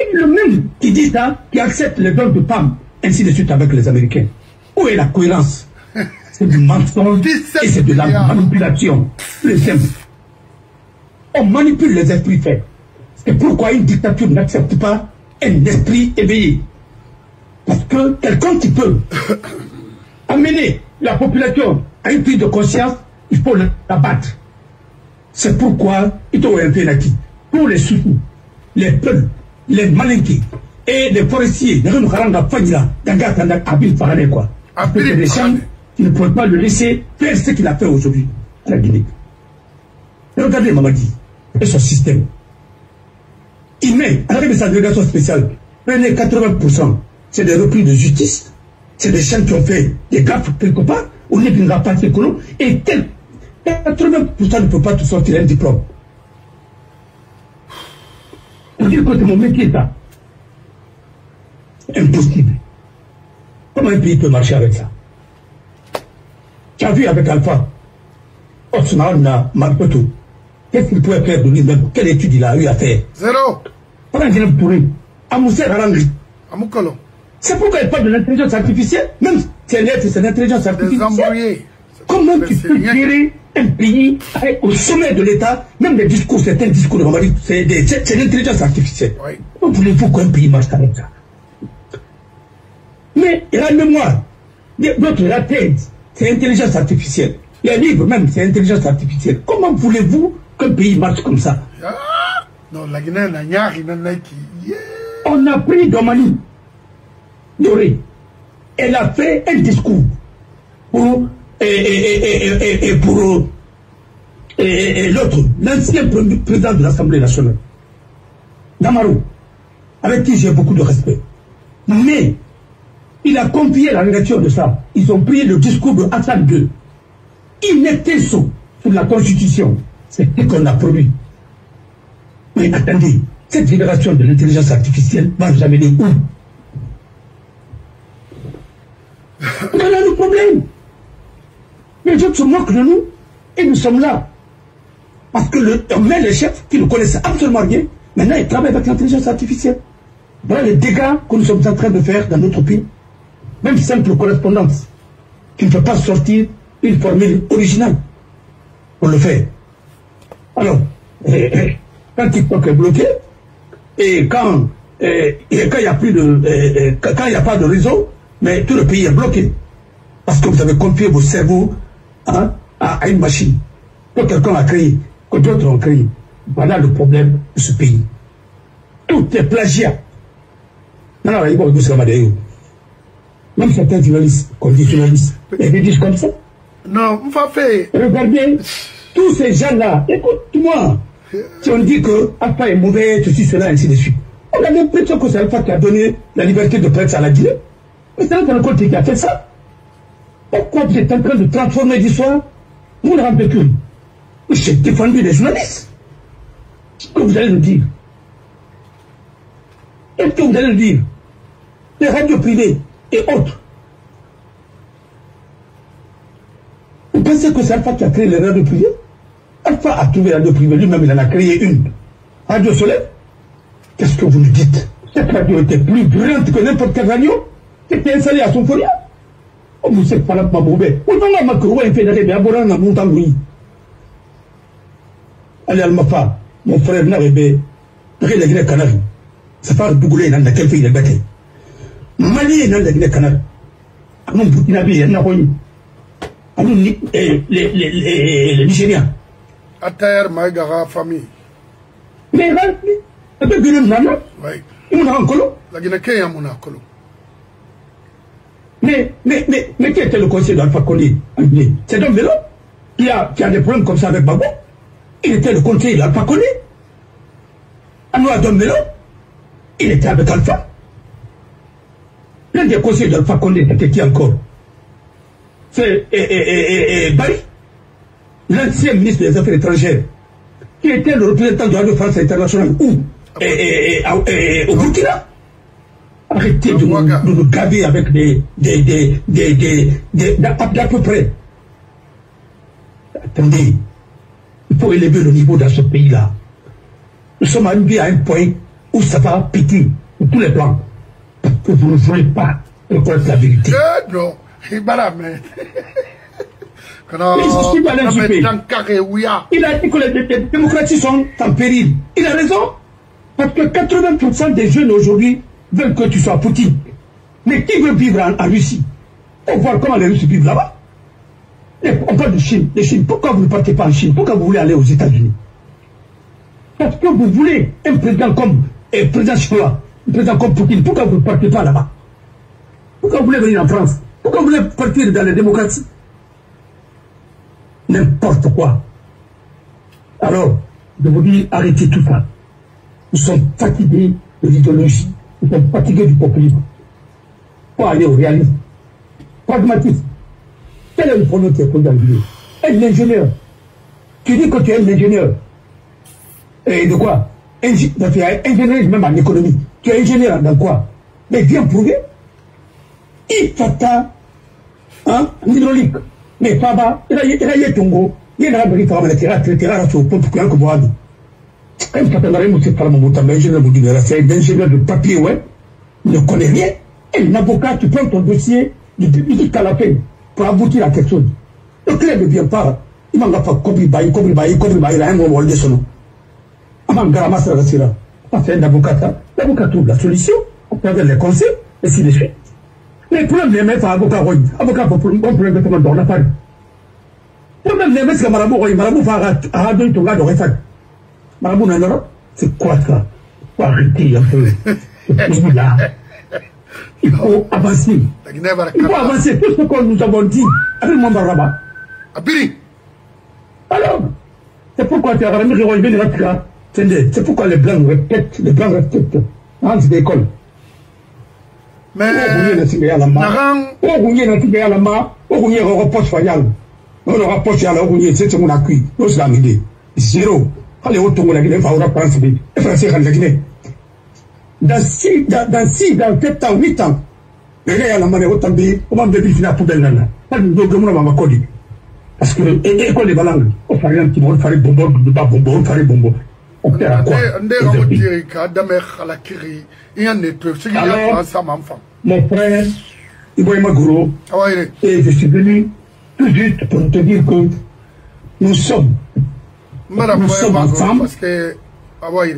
Et le même qui dit ça, qui accepte les dons de femmes, ainsi de suite avec les Américains. Où est la cohérence? C'est du mensonge et c'est de la manipulation. Plus simple. On manipule les esprits faits. C'est pourquoi une dictature n'accepte pas un esprit éveillé. Parce que quelqu'un qui peut amener la population à une prise de conscience, il faut l'abattre. C'est pourquoi il faut un pénati. Pour les sous, les peuples, les malinqués et les forestiers, les gens c'est des gens qui ne peuvent pas le laisser faire ce qu'il a fait aujourd'hui à la Guinée. Regardez Mamadi et son système. Il met, avec sa délégation spéciale, prenez 80%. C'est des repris de justice, c'est des gens qui ont fait des gaffes quelque part, on est d'une rapace écolo, et 80% ne peut pas tout sortir un diplôme. On dit que c'est mon métier, ça. Impossible. Comment un pays peut marcher avec ça? Tu as vu avec Alpha, Osman Marpetou, qu'est-ce qu'il pouvait faire de lui-même? Quelle étude il a eu à faire? Zéro. Pendant qu'il est pourri, Amoussé Arangri. Amoukolo. C'est pourquoi il parle de l'intelligence artificielle. Même si c'est l'intelligence artificielle. Comment tu peux gérer un pays au sommet de l'État, même des discours, certains discours de Mamadi, c'est l'intelligence artificielle. Oui. Comment voulez-vous qu'un pays marche avec ça? Mais il y a la mémoire. D'autres, la thèse, c'est intelligence artificielle. Les livres même, c'est intelligence artificielle. Comment voulez-vous qu'un pays marche comme ça? Non, la Guinée, on a pris Domani Doré. Elle a fait un discours pour l'autre, l'ancien président de l'Assemblée nationale, Damaro, avec qui j'ai beaucoup de respect. Mais il a confié la rédaction de ça. Ils ont pris le discours de Hassan II. Il était sur la Constitution. C'est ce qu'on a produit. Mais attendez, cette génération de l'intelligence artificielle va nous amener où? Voilà le problème. Les autres se moquent de nous et nous sommes là. Parce que on met les chefs qui ne connaissent absolument rien. Maintenant, ils travaillent avec l'intelligence artificielle. Voilà les dégâts que nous sommes en train de faire dans notre pays. Même simple correspondance, qui ne peut pas sortir une formule originale. On le fait. Alors, quand TikTok est bloqué, et quand il n'y a plus de, quand il n'y a pas de réseau, mais tout le pays est bloqué. Parce que vous avez confié vos cerveaux hein, à une machine que quelqu'un a créée, que d'autres ont créée. Voilà le problème de ce pays. Tout est plagiat. Non, il faut que vous soyez même certains journalistes, qu'on dit journalistes, ils disent comme ça. Non, on va faire. Regardez, tous ces gens-là, écoute-moi. Si on dit que Alpha est mauvais, ceci, cela, ainsi de suite. On a l'impression que c'est Alpha qui a donné la liberté de presse à la Guinée. Mais c'est Alpha Condé qui a fait ça. Pourquoi vous êtes en train de transformer l'histoire? Vous ne rendez plus. J'ai défendu les journalistes. Qu'est-ce que vous allez nous dire? Qu'est-ce que vous allez nous dire? Les radios privées et autres. Vous pensez que c'est Alpha qui a créé les radios privées? Alpha a trouvé la radio privée, lui-même il en a créé une. Radio Soleil. Qu'est-ce que vous nous dites? Cette radio était plus brillante que n'importe quelle radio qui était installée à son foyer. Oh, vous savez pas la maboubé. Ou non, la macro, elle fait la rébé, abonne à mon tangoui. Allez, Almafa, mon frère Narébé, rien de Guinée Canari. C'est pas le Bougoulé, dans quel pays il est battu. Mali est dans la Guinée Canari. Anou Boutinabi, Naroui. Anou les Nigériens. Atayer Maïgara famille. Mais là, il y a des gens Oui. qui ont un colo. La Guinée qui a mon colo. Mais qui était le conseiller d'Alpha Condé en Guinée? C'est Dom Bello qui a des problèmes comme ça avec Babo. Il était le conseiller d'Alpha Condé. Alors Dom Bello, il était avec Alpha. L'un des conseillers d'Alpha Condé, c'était qui encore? C'est Barry, l'ancien ministre des Affaires étrangères, qui était le représentant de Radio France Internationale au Burkina. Arrêtez de nous gaver avec d'à peu près. Attendez, il faut élever le niveau dans ce pays-là. Nous sommes arrivés à un point où ça va piquer sur tous les plans. Parce que vous ne voulez pas reconnaître la vérité. Non, il va la mettre. Mais je suis pas il a dit que les démocraties sont en péril. Il a raison. Parce que 80% des jeunes aujourd'hui veulent que tu sois Poutine. Mais qui veut vivre en Russie? On voit comment les Russes vivent là-bas. On parle de Chine. Pourquoi vous ne partez pas en Chine? Pourquoi vous voulez aller aux États-Unis? Parce que vous voulez un président comme président chinois, un président comme Poutine. Pourquoi vous ne partez pas là-bas? Pourquoi vous voulez venir en France? Pourquoi vous voulez partir dans les démocraties? N'importe quoi. Alors, je vous dis, arrêtez tout ça. Nous sommes fatigués de l'idéologie. Nous sommes fatigués du populisme. Il faut aller au réalisme. Pragmatisme. Quel est le problème qui est posé dans le milieu? Un ingénieur. Tu dis que tu es un ingénieur. Et de quoi? Tu es ingénieur même en économie. Tu es ingénieur dans quoi? Mais viens prouver. Il fata, hein, en hydraulique. Mais Faba, il a eu Tongo. Il a eu Faba, il a sur le pont pour que moi. Quand tu as un ingénieur de papier, ouais, il ne connaît rien. Et l'avocat, tu prends ton dossier jusqu'à la fin pour aboutir à quelque chose. Le clé ne vient pas. Il m'a fait Kobribaï, il a un mot de son nom. Avant Garama Sarasira, c'est un avocat. L'avocat trouve la solution, on peut les conseils, et ainsi de suite. Les problèmes les mettre à avocat Roy, avocat pour problème de dans la famille. Le problème les mettre à Marabout va à Radio Tonga de Réfag. Marabout Nanara, c'est quoi ça? Faut arrêter un peu. Là. Il faut avancer. Il faut avancer. Tout ce que nous avons dit avec Mambaraba. Alors, c'est pourquoi tu as ramené le roi de Ratka. C'est pourquoi les blancs répètent, dans les écoles. Mais zéro. Allez, au Togo, la Guinée, va au France, les Français, la Guinée. Dans 7 ans, 8 ans, les gars, la monnaie, autant de, on va me faire la poubelle, pas de document à ma code. Parce que l'école des balangues, on fait un petit mot, on fait bonbon, on fait bonbon. On fait à quoi? Alors, mon frère, Ibrahima Gouro, et je suis venu tout de suite pour te dire que nous sommes ensemble.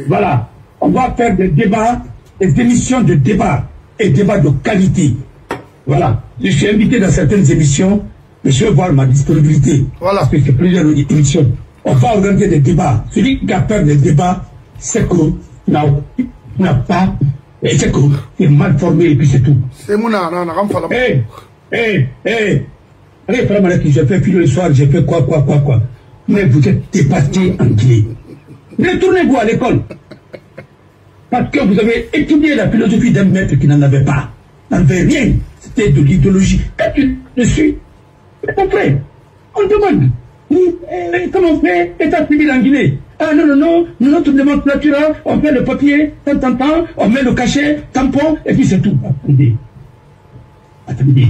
Voilà, on va faire des débats, des émissions de débat et débats de qualité. Voilà. Je suis invité dans certaines émissions, mais je veux voir ma disponibilité. Voilà. Parce que c'est plusieurs émissions. On va organiser des débats. Celui qui a peur des débats, c'est que n'a pas, et c'est que c'est mal formé et puis c'est tout. C'est mon âne, Allez, j'ai fait philo le soir, j'ai fait quoi. Mais vous êtes dépassé en Guinée. Retournez-vous à l'école. Parce que vous avez étudié la philosophie d'un maître qui n'en avait pas. N'avait rien. C'était de l'idéologie. Quand tu le suis, on fait. On demande. Comment on fait état civil en Guinée? Ah non, notre demande naturelle, on fait le papier, tant, on met le cachet, tampon, et puis c'est tout. Attendez.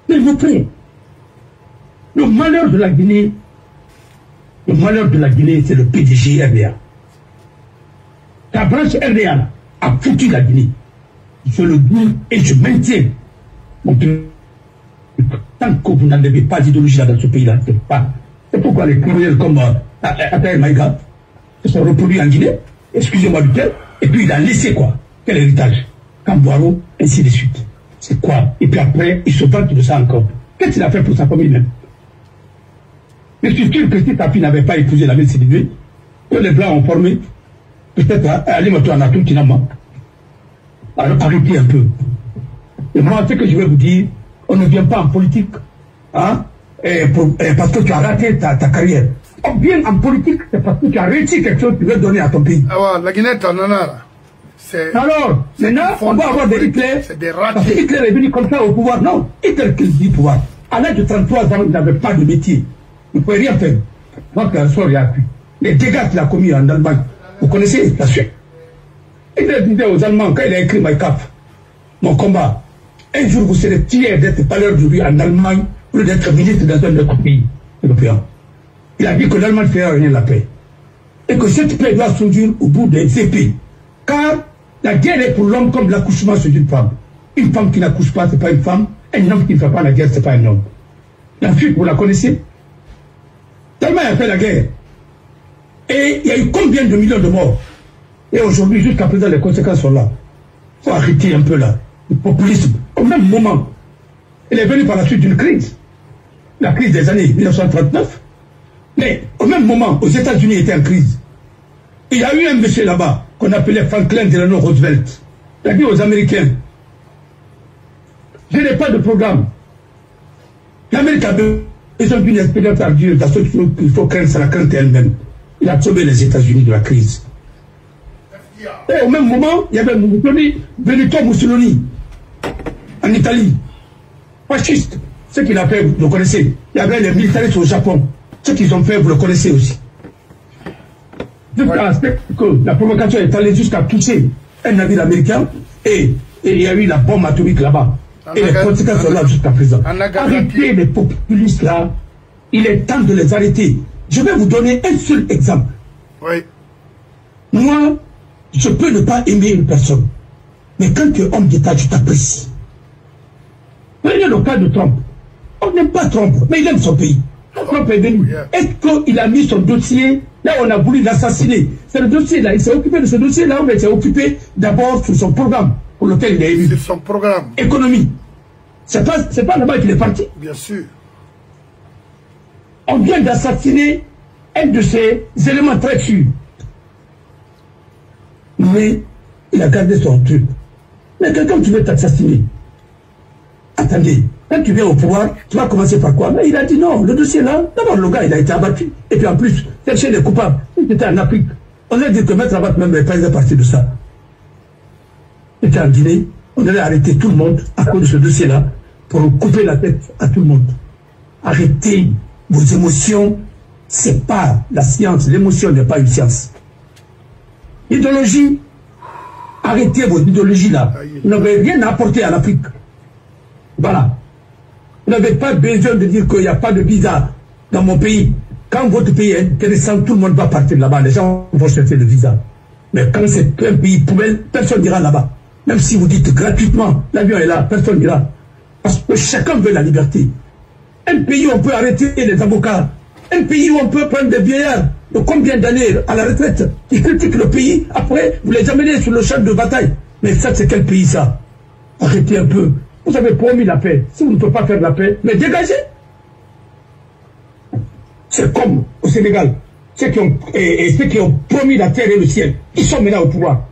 S'il vous plaît. Le malheur de la Guinée, c'est le PDG RDA. La branche RDA a foutu la Guinée. Je le dis et je maintiens. Tant que vous n'avez pas d'idéologie dans ce pays-là, c'est pas. C'est pourquoi les criminels comme Ataï Maïga se sont reproduits en Guinée, excusez-moi du terme, et puis il a laissé quoi? Quel héritage? Camboiro, ainsi de suite. C'est quoi? Et puis après, il se vante de ça encore. Qu'est-ce qu'il a fait pour sa famille même? Mais je suis sûr que si ta fille n'avait pas épousé la même célébrité, que les Blancs ont formé, peut-être aller me tourner à tout finalement. Alors arrêtez un peu. Et moi, ce que je vais vous dire, on ne vient pas en politique, hein, parce que tu as raté ta carrière. On vient en politique, c'est parce que tu as réussi quelque chose que tu veux donner à ton pays. Ah ouais, la Guinée, t'en as là. Alors, maintenant, on va avoir des Hitler. C'est des ratés. Parce que Hitler est venu comme ça au pouvoir. Non, Hitler qui dit pouvoir. À l'âge de 33 ans, il n'avait pas de métier. Il ne pouvait rien faire. Donc, la soirée, il a pu. Les dégâts qu'il a commis en Allemagne, vous connaissez la suite. Hitler disait aux Allemands, quand il a écrit My Cap, mon combat, un jour vous serez fiers d'être parleur du riz en Allemagne, ou d'être ministre dans un autre pays européen. Il a dit que l'Allemagne ne fera rien la paix. Et que cette paix doit surgir au bout des épées. Car la guerre est pour l'homme comme l'accouchement sur une femme. Une femme qui n'accouche pas, ce n'est pas une femme. Un homme qui ne fait pas la guerre, ce n'est pas un homme. L'Afrique, vous la connaissez? L'Allemagne a fait la guerre. Et il y a eu combien de millions de morts? Et aujourd'hui, jusqu'à présent, les conséquences sont là. Il faut arrêter un peu là. Le populisme, au même moment, il est venu par la suite d'une crise. La crise des années 1939. Mais au même moment, aux États-Unis étaient en crise. Il y a eu un monsieur là-bas qu'on appelait Franklin Delano Roosevelt. Il a dit aux Américains, je n'ai pas de programme. L'Amérique a besoin d'une expérience ardue. La seule chose qu'il faut craindre, c'est la crainte elle-même. Il a sauvé les États-Unis de la crise. Et au même moment, il y avait Benito Mussolini en Italie. Fasciste. Ce qu'il a fait, vous le connaissez. Il y avait les militaristes au Japon. Ce qu'ils ont fait, vous le connaissez aussi. Jusqu'à ce que la provocation est allée jusqu'à toucher un navire américain et il y a eu la bombe atomique là-bas. Et les conséquences sont là jusqu'à présent. Arrêtez les populistes là. Il est temps de les arrêter. Je vais vous donner un seul exemple. Oui. Moi, je peux ne pas aimer une personne. Mais quand tu es homme d'État, je t'apprécie. Prenez le cas de Trump. On n'aime pas Trump, mais il aime son pays. Trump est venu. Est-ce qu'il a mis son dossier, là on a voulu l'assassiner? C'est le dossier là, il s'est occupé de ce dossier là, mais il s'est occupé d'abord sur son programme pour lequel il est élu. Sur son programme. Économie. C'est pas là-bas qu'il est parti. Bien sûr. On vient d'assassiner un de ses éléments très sûrs. Mais il a gardé son truc. Mais quelqu'un qui veut t'assassiner, attendez, quand tu viens au pouvoir, tu vas commencer par quoi? Mais il a dit non, le dossier là, d'abord le gars il a été abattu. Et puis en plus, chercher les coupables. Il était en Afrique. On a dit que Maître Abat même n'est pas parti de ça. Il était en Guinée, on allait arrêter tout le monde à cause de ce dossier là pour couper la tête à tout le monde. Arrêtez vos émotions, c'est pas la science, l'émotion n'est pas une science. Idéologie, arrêtez vos idéologies là. Vous n'avez rien à apporter à l'Afrique. Voilà. Vous n'avez pas besoin de dire qu'il n'y a pas de visa dans mon pays. Quand votre pays est intéressant, tout le monde va partir là-bas. Les gens vont chercher le visa. Mais quand c'est un pays poubelle, personne n'ira là-bas. Même si vous dites gratuitement, l'avion est là, personne n'ira. Parce que chacun veut la liberté. Un pays où on peut arrêter les avocats. Un pays où on peut prendre des vieillards de combien d'années à la retraite qui critiquent le pays. Après, vous les amenez sur le champ de bataille. Mais ça, c'est quel pays ça? Arrêtez un peu. Vous avez promis la paix. Si vous ne pouvez pas faire la paix, mais dégagez. C'est comme au Sénégal. Ceux qui ont promis la terre et le ciel, ils sont maintenant au pouvoir.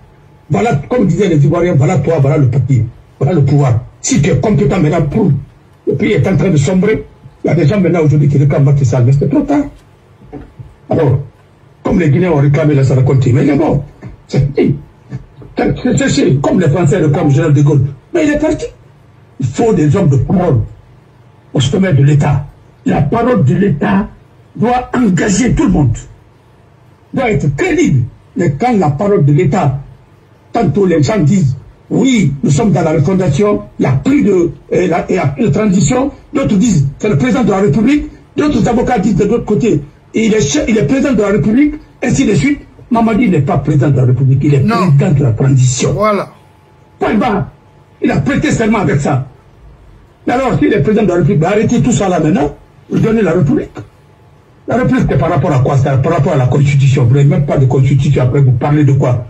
Voilà, comme disaient les Ivoiriens, voilà toi, voilà le papier, voilà le pouvoir. Si tu es compétent maintenant pour le pays est en train de sombrer, il y a des gens maintenant aujourd'hui qui réclament Macky Sall, mais c'est trop tard. Alors, comme les Guinéens ont réclamé la Saraconti, mais il est mort. C'est comme les Français réclament le général de Gaulle. Mais il est parti. Il faut des hommes de parole au sommet de l'État. La parole de l'État doit engager tout le monde, doit être crédible. Mais quand la parole de l'État, tantôt les gens disent oui, nous sommes dans la refondation, il n'y a plus de transition, d'autres disent c'est le président de la République, d'autres avocats disent de l'autre côté il est président de la République, ainsi de suite. Mamadi n'est pas président de la République, il est président de la transition. Voilà. Point barre. Il a prêté serment avec ça. Alors, s'il est président de la République, arrêtez tout ça là maintenant, vous donnez la République. La République, c'est par rapport à quoi? C'est par rapport à la Constitution. Vous n'avez même pas de Constitution, après vous parlez de quoi?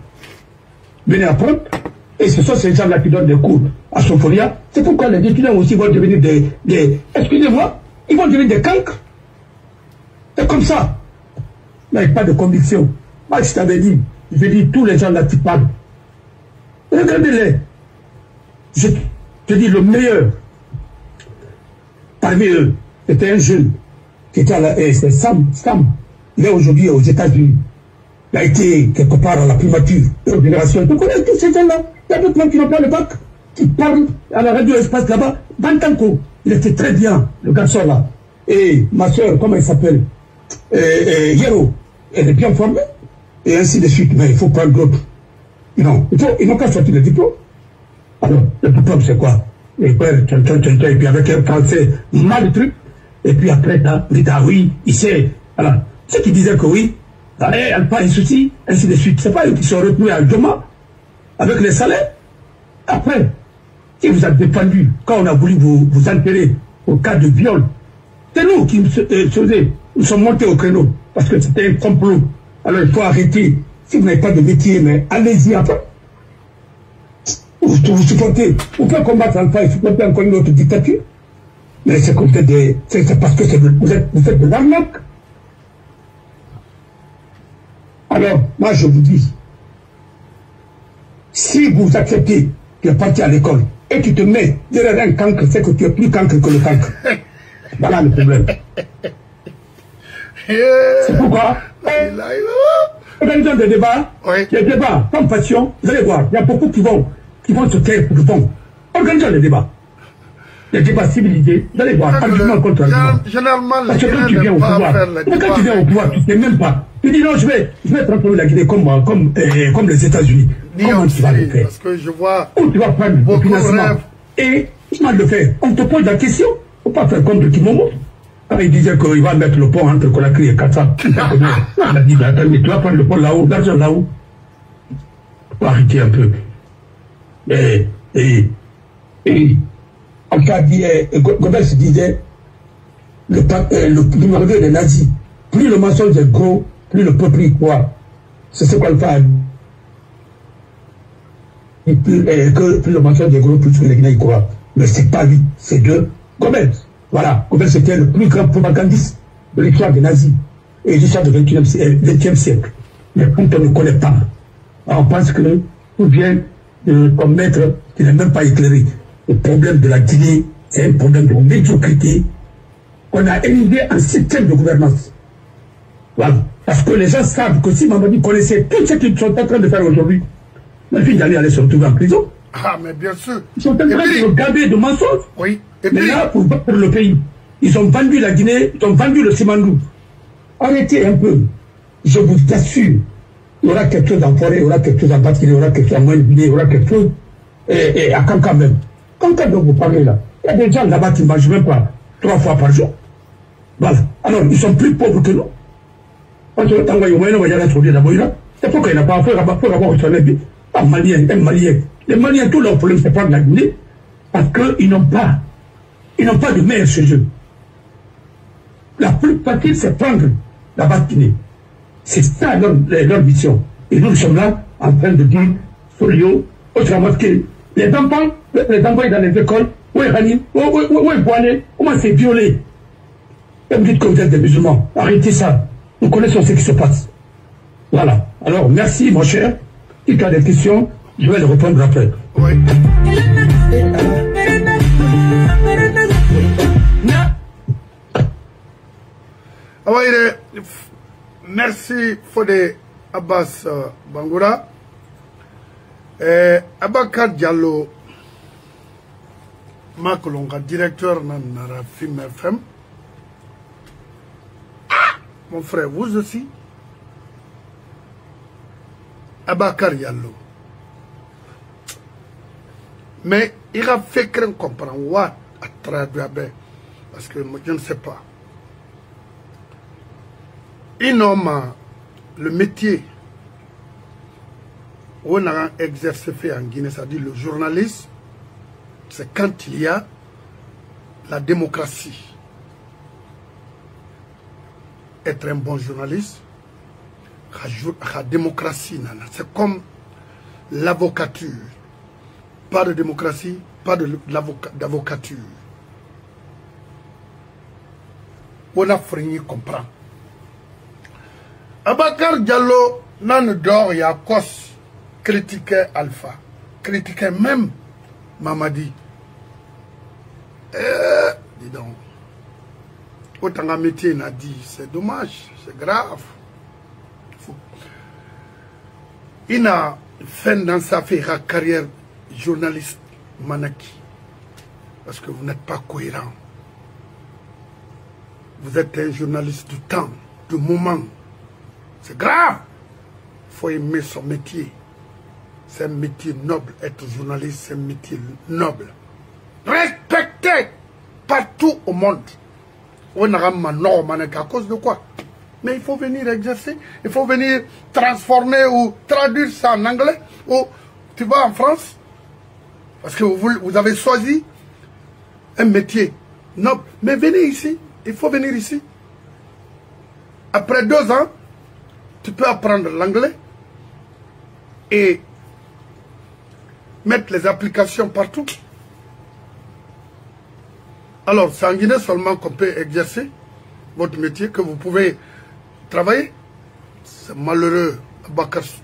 Venez apprendre. Et ce sont ces gens-là qui donnent des cours à Soforia. C'est pourquoi les étudiants aussi vont devenir excusez-moi, ils vont devenir des cancres. C'est comme ça. Il n'y a pas de conviction. Moi, je t'avais dit, je dis tous les gens là qui parlent. Regardez-les. Je te dis le meilleur. Parmi eux, c'était un jeune qui était à la c'est Sam. Il est aujourd'hui aux États-Unis. Il a été quelque part à la primature de génération. Tu connais tous ces gens-là. Il y a d'autres gens qui n'ont pas le bac, qui parlent à la radio espace là-bas. Bantanko, il était très bien, le garçon là. Et ma soeur, comment elle s'appelle Yero, elle est bien formée. Et ainsi de suite. Mais il faut prendre d'autres. Non, ils n'ont qu'à sortir le diplôme. Alors, le diplôme, c'est quoi? Et puis avec un français mal de trucs. Et puis après, l'État, oui, il sait. Alors, ceux qui disaient que oui, elle n'a pas un souci, ainsi de suite. C'est pas eux qui sont retenus à Djoma, avec les salaires. Après, si vous avez défendu, quand on a voulu vous enterrer au cas de viol, c'est nous qui nous sommes montés au créneau, parce que c'était un complot. Alors il faut arrêter. Si vous n'avez pas de métier, mais allez-y après. Vous supportez. Vous pouvez combattre Alpha et supporter encore une autre dictature. Mais c'est comme c'est parce que vous faites de l'arnaque. Alors, moi je vous dis, si vous acceptez de partir à l'école et tu te mets derrière un cancre, c'est que tu es plus cancre que le cancre. Voilà le problème. C'est pourquoi organisons des débats, les débats sans passion, vous allez voir, il y a beaucoup qui vont se taire pour le fond. Organisons les débats. Les débats civilisés, vous allez voir, argument contre argument. Généralement, parce que quand tu viens au pouvoir, quand tu viens au pouvoir, tu ne sais même pas. Tu dis non, je vais transformer la Guinée comme les États-Unis. Comment tu vas le faire? Parce que je vois. Où tu vas prendre le financement? Et comment le faire? On te pose la question. Il ne faut pas faire comme de Kimomo. Quand il disait qu'il va mettre le pont entre Conakry et Kassa, on a dit, mais attends, mais tu vas prendre le pont là-haut, l'argent là-haut. Il faut arrêter un peu. En cas dit, Goebbels disait, le numéro 2 des nazis, plus le mensonge est gros, plus le peuple y croit. C'est ce qu'on fait. Et plus le mensonge est gros, plus les Guinéens y croient. Mais c'est pas lui, c'est de Goebbels. Voilà, Goebbels c'était le plus grand propagandiste de l'histoire des nazis et l'histoire du XXe siècle. Mais quand on ne connaît pas, on pense que tout vient d'un maître qui n'est même pas éclairé. Le problème de la Guinée, c'est un problème de médiocrité qu'on a élevé en système de gouvernance. Voilà. Parce que les gens savent que si Mamadi connaissait tout ce qu'ils sont en train de faire aujourd'hui, ma fille allait se retrouver en prison. Ah, mais bien sûr. Ils sont en train de le garder de mensonges. Oui. Et mais puis, là, pour battre le pays, ils ont vendu la Guinée, ils ont vendu le Simandou. Arrêtez un peu. Je vous assure, il y aura quelque chose en forêt, il y aura quelque chose en Basse-Guinée, il y aura quelque chose en Moyenne-Guinée, il y aura quelque chose à Kanka même. Kanka dont vous parlez là, il y a des gens là-bas qui ne mangent même pas 3 fois par jour. Voilà. Alors, ils sont plus pauvres que nous. Quand on est envoyé au Moyen, on va y aller trouver d'abord là. C'est pourquoi il n'a pas fait avoir au soleil. Un Malien. Les Maliens, tout leur problème, c'est pas de la Guinée, parce qu'ils n'ont pas de mer chez eux. La plus facile, c'est prendre la Basse-Guinée. C'est ça leur mission. Et nous sommes là en train de dire, Solio, autrement que les enfants dans les écoles, Oui, Hani, oui, Boané, comment c'est violé? Et vous dites que vous êtes des musulmans. Arrêtez ça. Nous connaissons ce qui se passe. Voilà. Alors, merci, mon cher. Si tu as des questions, je vais les répondre après. Oui. Merci Fodé Abbas Bangoura. Abakar Diallo, Makolonga, directeur de Film FM. Mon frère, vous aussi. Abakar Diallo. Mais il a fait qu'on comprend what à traduire, parce que je ne sais pas. Il nomme le métier on a exercé en Guinée, c'est-à-dire le journalisme, c'est quand il y a la démocratie. Être un bon journaliste, la démocratie, c'est comme l'avocature. Pas de démocratie, pas d'avocature. On a frini comprend. Abakar Diallo, nan dor ya kos, critiquait Alpha, critiquait même Mamadi. Dis donc, autant un métier n'a dit, c'est dommage, c'est grave. Il a fait dans sa carrière journaliste Manaki, parce que vous n'êtes pas cohérent. Vous êtes un journaliste du temps, du moment. C'est grave. Il faut aimer son métier. C'est un métier noble. Être journaliste, c'est un métier noble. Respecté partout au monde. On a à cause de quoi? Mais il faut venir exercer. Il faut venir transformer ou traduire ça en anglais. Ou tu vas en France. Parce que vous avez choisi un métier noble. Mais venez ici. Il faut venir ici. Après 2 ans, tu peux apprendre l'anglais et mettre les applications partout. Alors, c'est en Guinée seulement qu'on peut exercer votre métier, que vous pouvez travailler. C'est malheureux,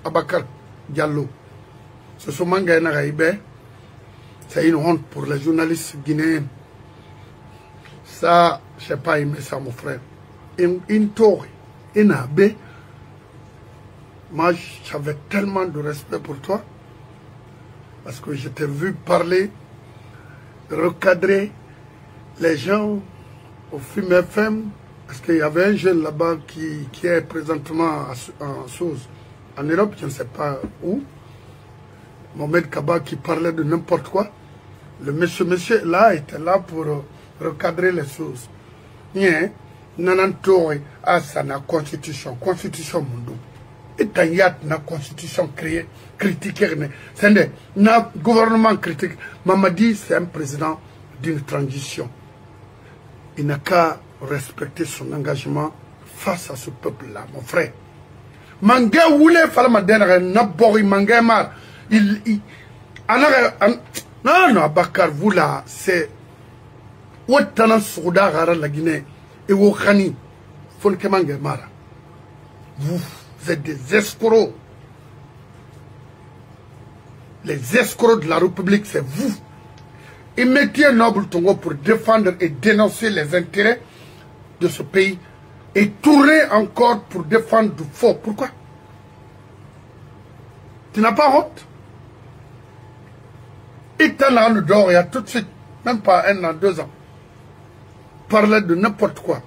Abakar Diallo. Ce sont Mangaïna Gaïbé. C'est une honte pour les journalistes guinéens. Ça, je n'ai pas aimé ça, mon frère. Une tour, une abbé. Moi, j'avais tellement de respect pour toi. Parce que je t'ai vu parler, recadrer les gens au Film FM. Parce qu'il y avait un jeune là-bas qui est présentement en Europe, je ne sais pas où. Mohamed Kaba qui parlait de n'importe quoi. Le monsieur là était là pour recadrer les choses. Nanantore a sa constitution mundo. Et Tanyat na constitution créée, critiquée. C'est un gouvernement critique. Mamadi, c'est un président d'une transition. Il n'a qu'à respecter son engagement face à ce peuple-là, mon frère. Mangé voulait faire ma dernière, n'abori mangé mar. Non, Abakar, vous là, c'est. Ouattana Souda Gara la Guinée et Wokhani, Fonkemange Mara. Vous êtes des escrocs. Les escrocs de la République, c'est vous. Et mettez Noble Tongo pour défendre et dénoncer les intérêts de ce pays. Et tourner encore pour défendre du faux. Pourquoi? Tu n'as pas honte? Et t'en as le dehors, il y a tout de suite, même pas 1 an, 2 ans. Parler de n'importe quoi.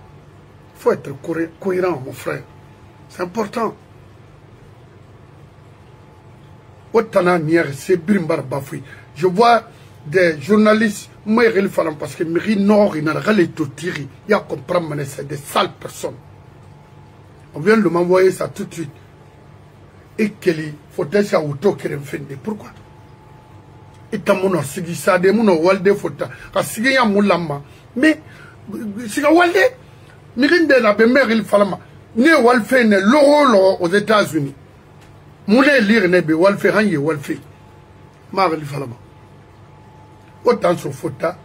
Il faut être cohérent, mon frère. C'est important. Je vois des journalistes, parce que Miri Nord, il y a comprendre, c'est des sales personnes. On vient de m'envoyer ça tout de suite. Et qu'il faut être auto qui refende. Pourquoi? Et t'as mon sigi ça, des mon walde fota. Kasi ya moulama. Mais si walde, mirinde na bemer il falama. Ne walfe ne loro aux États-Unis. Moulé lire ne be walfe hanye walfe. Mar il falama. Autant sur fota,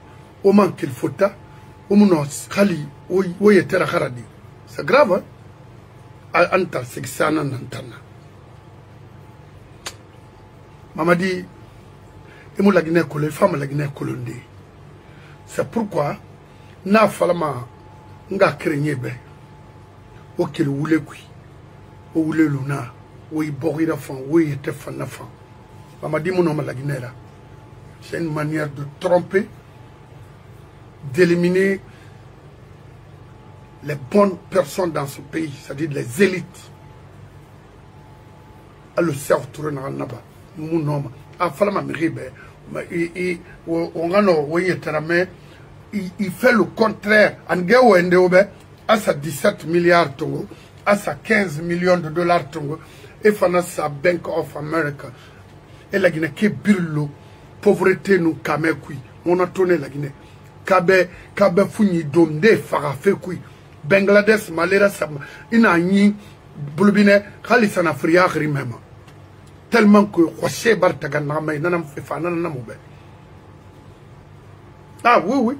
au man qu'il faut ta au mon khali o yetera kharadi c'est grave hein anta c'est ça nan antana Mamadi emu la Guinée kolé femme la Guinée kolonde c'est pourquoi na falama nga krenye be o kele wule kui o wule luna o ibori da fan o yete fan na fan Mamadi mon homme la Guinée là c'est une manière de tromper d'éliminer les bonnes personnes dans ce pays, c'est-à-dire les élites. À le serve tourner dans le naba. Mon homme, à Falama Miribe, il fait le contraire. En guerre, à sa 17 milliards de dollars, à sa 15 millions de dollars tongo, et fana sa Bank of America. Et la Guinée qui brûle, pauvreté nous kamekui. On a tourné la Guinée. Kabe funi domde farafe kui. Bangladesh malera sama ina nyi bulbine khalisa na friya khri mema tellement que khoche bartaga na may nanam fa nanam be ah oui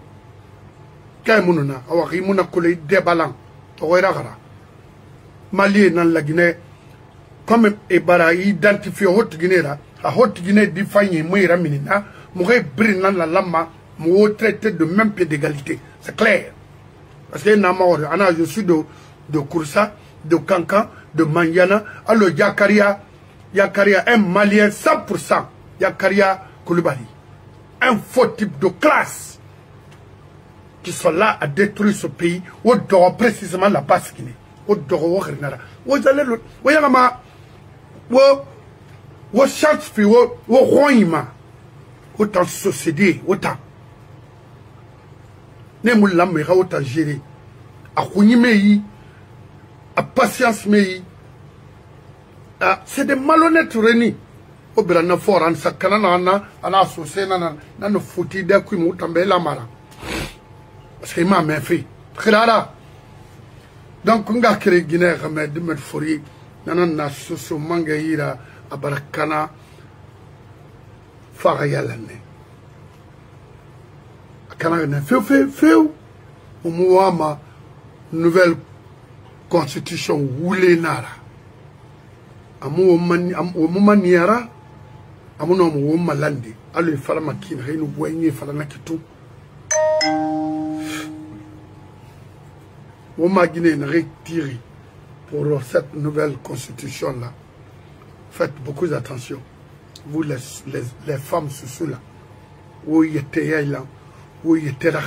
kay mununa awaxi muna kolay débalan to goyra gara Mali nan la Guinée comme e bara identifier Haute Guinée là a Haute Guinée di fagné moy raminina mo gay brin nan la lama mo traité de même pied d'égalité c'est clair. Parce que je suis de Koursa, de Kankan, de Mandiana, alors Yakaria, un Malien 100%, Yakaria Koulibaly. Un faux type de classe qui sont là à détruire ce pays, ou dehors précisément la Basse-Guinée. Ou dehors, vous allez le. Vous vous chance, vous royima, autant société, autant. Ne moulam me autant gérer. A Kounimei, à patience mei. C'est des malhonnêtes Réni. Au Brana Fort, en Sakanana, en associé, dans le foutu d'un coup, moutambe la mara. Parce qu'il m'a même fait. Très rare. Donc, on a créé Guinée, mais de me fourrer, nanana, soso, mangaïra, à Barakana, Farayalane. Canada fait au Mouama nouvelle constitution Wule Nara. Amu Maniara, Amuno Malandi, Alu Falamakin, Renu Boigny, Falanakitu. Oma Guinée retire pour cette nouvelle constitution là. Faites beaucoup d'attention. Vous les femmes sous là. Où y était là. Où il était là.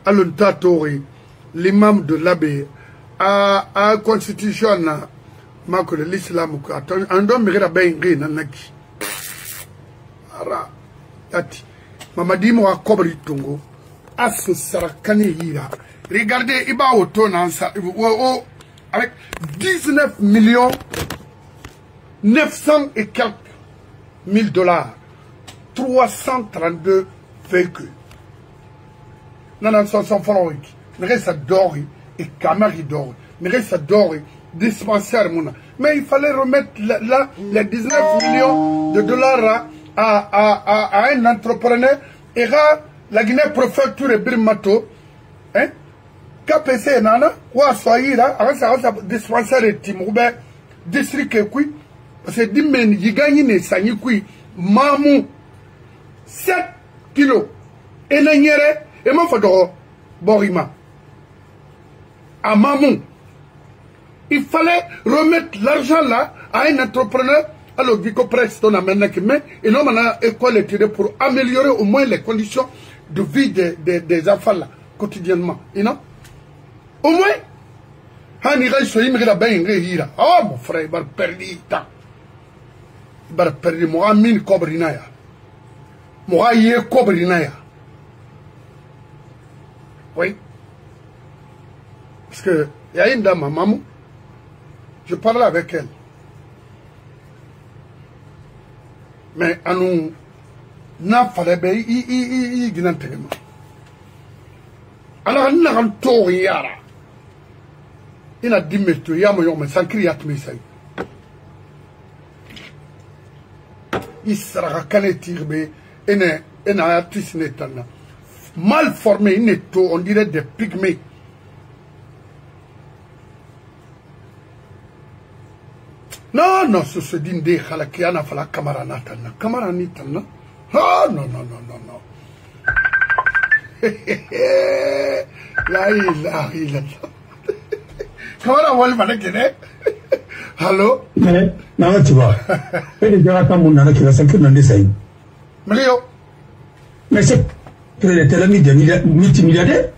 Alors, l'imam de l'abbé a constitution de l'islam. Un homme qui a bien naki. Mamadi mo akobri tongo. Asu sarakani hira. Regardez, il va au ton avec 19 millions 900 et quelques mille dollars, 332 véhicules. Nanan son foloïque, ne reste d'ori et camari d'ori, ne reste d'ori, dispensaire mouna. Mais il fallait remettre là les 19 millions de dollars à un entrepreneur et la Guinée préfecture et Birmato, hein, KPC nana, ou à Soaïra, à un dispensaire et Timoube, district et qui. Parce que Dimen, il gagne les Sanyikui, Mamou, 7 kilos, et Nanyere, et Mofadoro, Borima. À Mamou. Il fallait remettre l'argent là à un entrepreneur, alors Vico Preston a maintenant qui met, et non, on a école tirée pour améliorer au moins les conditions de vie des enfants là, quotidiennement. Et non? Au moins, Hanira Soim Rabain Rehira. Oh, mon frère, il va perdre temps. Il va perdre moi, mine cobrinaya. Moi, il est cobrinaya. Oui. Parce que, il y a une dame, maman, je parlais avec elle. Mais, à nous, n'a pas de il y a un télément. Alors, il y a un tour, il y a. Il y a 10 mètres, il y a un sans crier à mes sailles. il sera canetirbe, et n'a artiste netana. Mal formé, netto, on dirait des pygmées. Non, non, ce se dit des halakiana fala kamaranatana. Kamaranitana. Ah, non, non, non, non, non. La ilaha illallah. Kamara wal malakene. Allô? Mais, non, tu vois. Et les gars, quand on a qui va s'inclure dans des aïeux. Mais c'est que les télémies des multimilliardaires.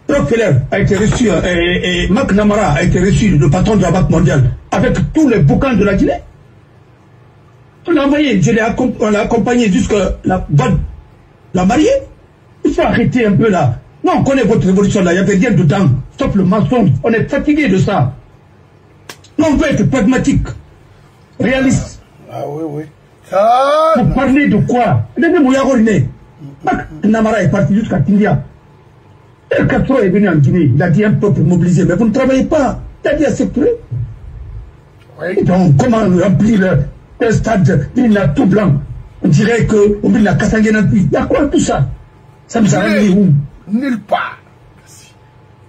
Rockefeller a été reçu, et Marc Namara a été reçu, le patron de la Banque mondiale, avec tous les bouquins de la Guinée. On l'a envoyé, on l'a accompagné jusqu'à la bonne, la mariée. Il faut arrêter un peu là. Non, on connaît votre révolution là, il n'y avait rien dedans. Stop le mensonge. On est fatigué de ça. Non, on veut être pragmatique, réaliste. Ah oui, oui. Ça... Vous parlez de quoi? Marc Namara est parti jusqu'à Tindia. El Castro est venu en Guinée, il a dit un peu pour mobiliser, mais vous ne travaillez pas. Il a dit à secret. Oui. Donc, comment remplir le stade, il a tout blanc. On dirait qu'on met la Kassangena depuis. Il y a quoi tout ça? Ça me arrive où? Nulle part.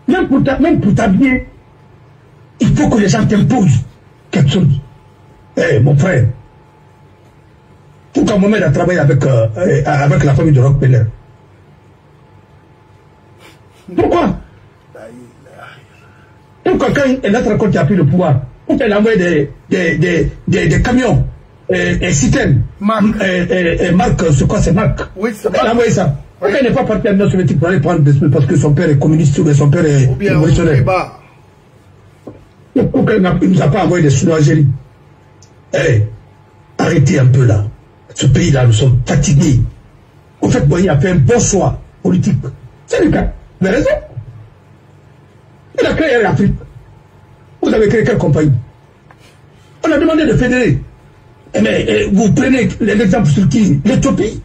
Même pour t'habiller, il faut que les gens t'imposent quelque chose. Eh, mon frère, pourquoi Mohamed a travaillé avec la famille de Rockefeller? Pourquoi? Pourquoi quand l'autre côté a pris le pouvoir, pourquoi elle a envoyé des camions et citernes? Marc, c'est quoi, c'est Marc? Oui, c'est Marc. Elle a envoyé ça. Pourquoi elle n'est pas partie à l'Union soviétique pour aller prendre des sous parce que son père est communiste ou son père est révolutionnaire? Pourquoi elle ne nous a pas envoyé des sous en Algérie? Eh, arrêtez un peu là. Ce pays-là, nous sommes fatigués. En fait, Boigny a fait un bon choix politique. C'est le cas. Vous avez raison. Il a créé l'Afrique. Vous avez créé quelle compagnie? On a demandé de fédérer. Mais vous prenez l'exemple sur qui? L'Éthiopie.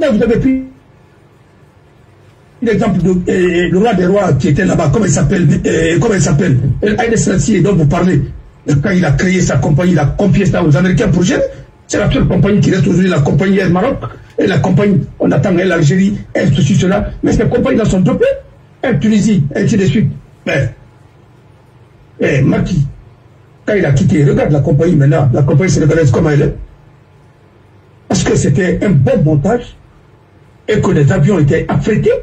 Là, vous avez pris l'exemple de le roi des rois qui était là-bas. Comment il s'appelle? Haïlé Selassie dont vous parlez. Quand il a créé sa compagnie, il a confié ça aux Américains pour gérer. C'est la seule compagnie qui reste aujourd'hui, la compagnie Air Maroc. Et la compagnie, on attend l'Algérie, elle, ceci, cela. Mais ces compagnies-là sont dopées. Elle, Tunisie, ainsi de suite. Mais, Maki, quand il a quitté, regarde la compagnie maintenant, la compagnie sénégalaise, comment elle est. Parce que c'était un bon montage et que les avions étaient affrétés.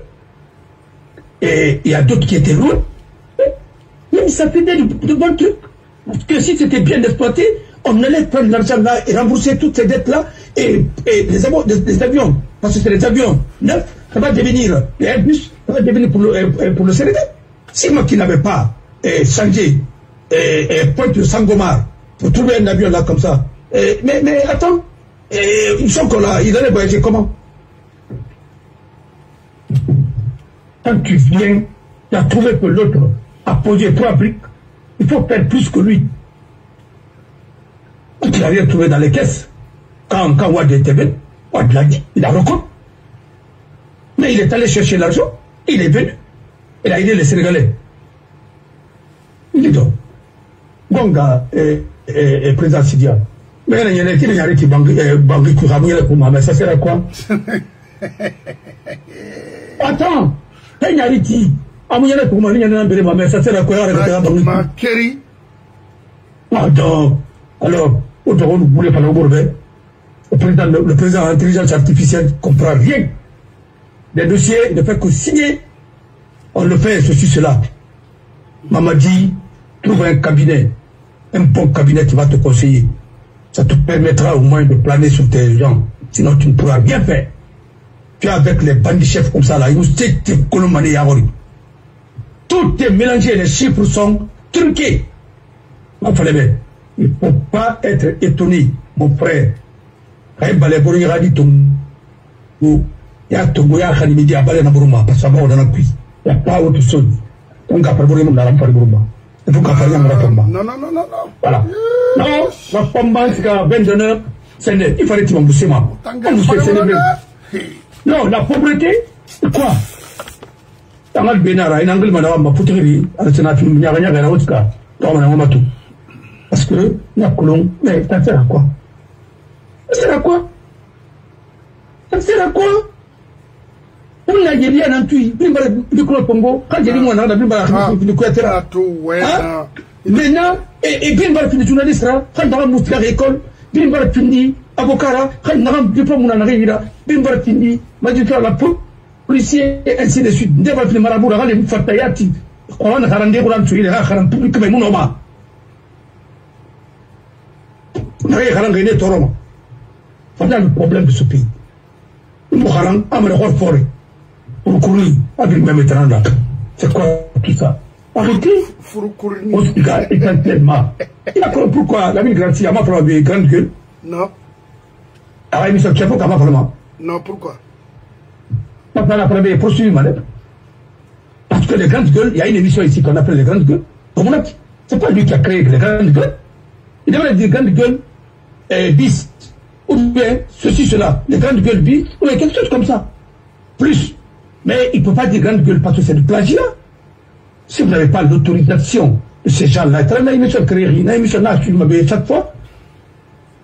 Et il y a d'autres qui étaient loin. Mais ça faisait de bons trucs. Parce que si c'était bien exploité, on allait prendre l'argent là et rembourser toutes ces dettes-là et les avions, parce que c'est les avions neufs, ça va devenir les Airbus, ça va devenir pour le Sénégal. Si moi qui n'avais pas changé Pointe Sangomar pour trouver un avion là comme ça, mais attends, ils sont là, ils allaient voyager comment? Quand tu viens, tu as trouvé que l'autre a posé 3 briques, il faut faire plus que lui. Tu l'as rien trouvé dans les caisses. Quand Wad était venu, Wad l'a dit, il a reconnu. Mais il est allé chercher l'argent, il est venu. Il a aidé les Sénégalais. Il dit donc, Gonga et président Sidia. Mais il y a qui arrêté Bangui Kouramouye pour moi, mais ça sert à quoi? Attends, il y a arrêté. Amouyane pour moi, il y a un peu mais ça sert à quoi? Ma Kerry. Pardon. Alors, au Togo, vous voulez pas le président de l'intelligence artificielle ne comprend rien. Les dossiers ne fait que signer. On le fait, ceci, cela. Mamadi, trouve un cabinet, un bon cabinet qui va te conseiller. Ça te permettra au moins de planer sur tes gens. Sinon, tu ne pourras rien faire. Tu es avec les bandits chefs comme ça, là. Tout est mélangé, les chiffres sont truqués. Il ne faut pas être étonné, mon frère. Quand il y a Togo, il y a Khanimidi à Balé Naburuma, parce que ça va dans la cuisse. Il n'y a pas autre chose. Donc, après, vous avez un Buruma. Il faut qu'après, il y ait un Pomba. Non. Voilà. Non, la Pomba, c'est qu'à 29, c'est net. Il fallait que tu m'embousses, moi. Non, la pauvreté, c'est quoi? Tangal Benara, un angle, madame, ma poterie, à la sénat, il n'y a rien à la haute cas. Parce que, il y a Colomb, mais ça sert à quoi? Ça sert à quoi? Ça sert à quoi? On a dit à Nantui, le Congo, quand j'ai dit moi, on a dit maintenant, et bien mal fini journaliste, quand on a montré à l'école, bien mal fini avocat, quand on a diplôme, on a réglé, bien mal fini magistrat, la policier, et ainsi de suite. Bien mal fini marabout, on a les fatayati, on a rendez-vous, on a tué les rares, public, mais mon homme. On a réglé Toroma. Voilà le problème de ce pays. Nous avons un forêt. C'est quoi tout ça? Arrêtez. On se dit essentiellement. Pourquoi la migration a pas de grande gueule? Non. Ah, mais ça tient pas vraiment. Non, pourquoi? Parce qu'on a parlé de poursuivre, parce que les grandes gueules, il y a une émission ici qu'on appelle les grandes gueules. C'est pas lui qui a créé les grandes gueules. Il devrait dire grandes gueules bis. Ou bien ceci, cela. Les grandes gueules bis, ou bien quelque chose comme ça. Plus. Mais il ne peut pas dire grande gueule parce que c'est du plagiat. Si vous n'avez pas l'autorisation de ces gens-là, il y a une émission créée, il y a une émission là, tu m'avais chaque fois.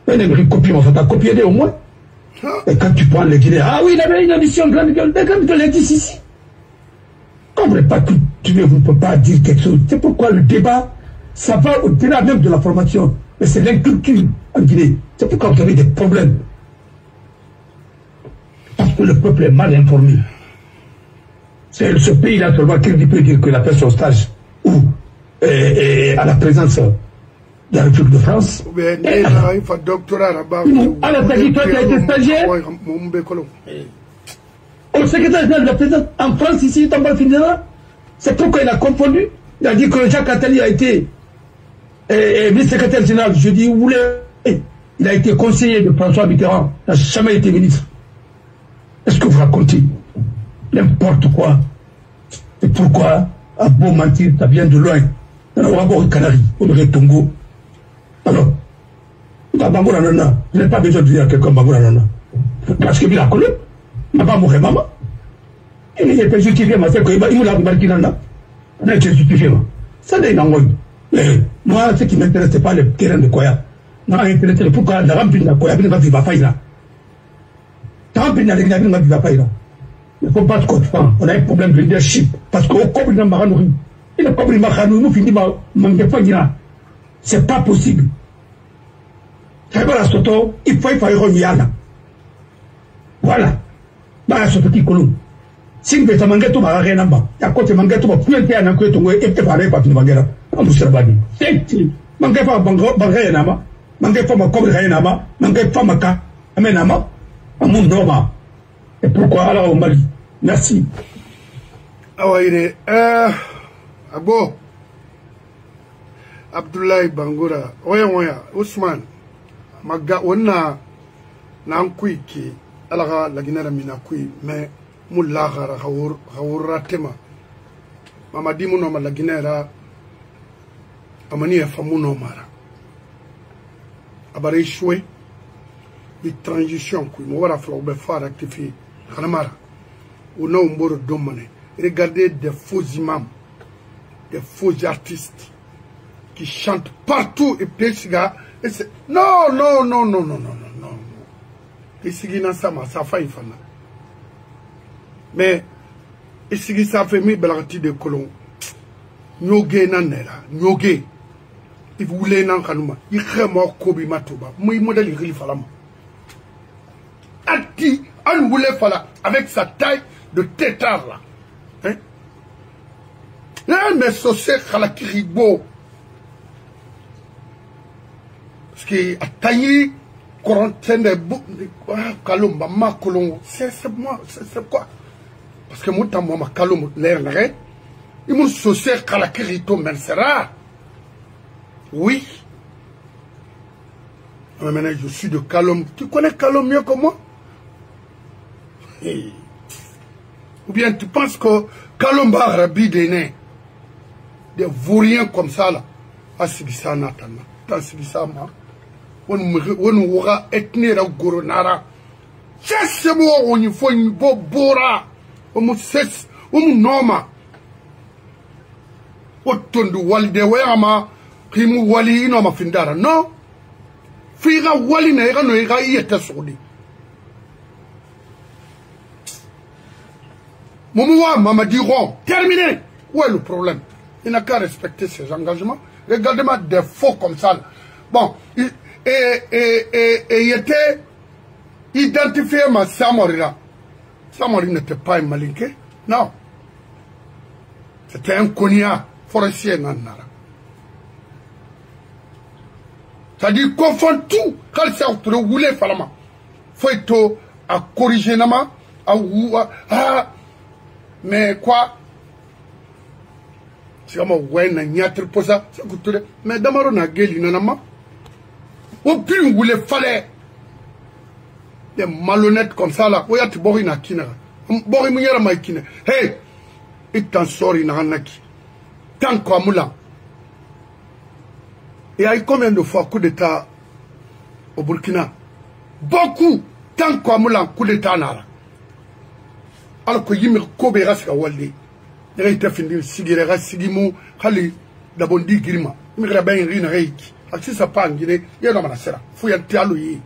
Mais il y a une copie, ça t'a copié au moins. Et quand tu prends les Guinéens, ah oui, il y avait une émission grande gueule, les grandes gueules existent ici. Comme vous ne pas cultiver, vous ne pouvez pas dire quelque chose. C'est pourquoi le débat, ça va au-delà même de la formation. Mais c'est l'inculture en Guinée. C'est pourquoi vous avez des problèmes. Parce que le peuple est mal informé. C'est ce pays-là seulement qui peut dire que la personne au stage ou à la présence de la République de France. À la Tagi, toi qui as été stagiaire. Au secrétaire général de la présidence, en France, ici, c'est pourquoi il a confondu. Il a dit que Jacques Attali a été vice-secrétaire général. Je dis, vous voulez. Il a été conseiller de François Mitterrand. Il n'a jamais été ministre. Est-ce que vous racontez n'importe quoi? Et pourquoi, à beau mentir, ça vient de loin? On va voir Canary, on aurait Tongo. Alors, je n'ai pas besoin de dire à quelqu'un Bangoura Nana. Parce que il a connu, il n'a pas mouru maman. Il était justifié, mais c'est qu'il m'a dit Nana. On a été justifié. Ça n'est pas moi, ce qui m'intéresse, ce n'est pas le terrain de Koya. Non, intéressé, pourquoi la rampe de Koya, il va vivre à Faïla. La rampe de Koya, il va vivre à Faïla. Il ne faut pas se comprendre. On a un problème de leadership. Parce qu'au cobre de Maranouri, il a cobre de Maranouri, nous finissons par c'est pas possible. C'est pas la soto, il faut y revenir. Voilà. Bah, ce petit colon. Si vous êtes mangué tout, bah, rien à bas. À côté mangué tout, bah, plus un an que tu es, et tu vas aller par une baguette. On vous sert badi. C'est, mangué pas bangré nama, mangué pas ma cobre rien nama, mangué pas ma ka, amenama, à mon norma. Et pourquoi alors au Mali? Merci. Ah ouais, Abo Abdoulaye Bangoura, oya, Ousmane, Maga, Onna, Nankui qui, alors la Guinée mina kui, mais Moulagara, Haoura Tema, Mamadi Mounoma la Guinée, Amani et Famouno Mara. Abare échoué, les transitions, qui m'ont fait rectifier, Hanamara, ou non, Mboro Domane. Regardez des faux imams, des faux artistes qui chantent partout et Pesiga. Non. Pesiga ça fait fana. Mais Pesiga ça fait mi belati de colon. Nyoge nanera, nyoge. Il voulait nan kanuma. Il crème kobi matoba. Moi modèle il falama. Ati an voulait fala avec sa taille de tétard là. Hein? Mais c'est Khalakiribo. Parce que à tailler quarantaine de Kalumba, ma colon, c'est moi, c'est quoi? Parce que moi, ma Kalum, l'air, il m'a saucé Khalakirito Mensera. Oui. Mais maintenant, je suis de Kalum. Tu connais Kalum mieux que moi? Hey. Ou bien tu penses que Kalumba Arabi des vauriens comme ça là, à Sigisa Natana, dans Sigisa Ma, on aura ethnie la Goronara. C'est moi, on y faut une bobora, on me cesse, on me noma. Autant de Walde Wayama, Kimu Wali, no ma findara. Non, Figa wali na ega no ega yete sodi. Moumouwa Mamadi Ron, terminé. Où est le problème? Il n'a qu'à respecter ses engagements. Regardez-moi des faux comme ça. Bon, il était identifié ma Samorila. Samori n'était pas un malinqué. Non. C'était un cognac forestier. C'est-à-dire qu'on confond tout. Quand c'est autre roulé, falama. Faut être à corriger nama. Mais quoi? C'est comme ouais na nyatre pour ça. Mais d'abord on a gueule nanama. Au plus où il fallait des malhonnêtes comme ça là. Oya tu bori na kina. Bori muyera ma kina. Hey, il t'en sort ina naki. Tant quoi moula. Et il y a eu combien de fois coup d'état au Burkina? Beaucoup. Tant quoi moula coup d'état nara. Alors que yimi kobe raska walde. Il y a été fini sigirera sigimu khali dabondi girima. Il y a bien rina reiki. Si ça pas en Guinée, il y a dans la serre. Faut y aller.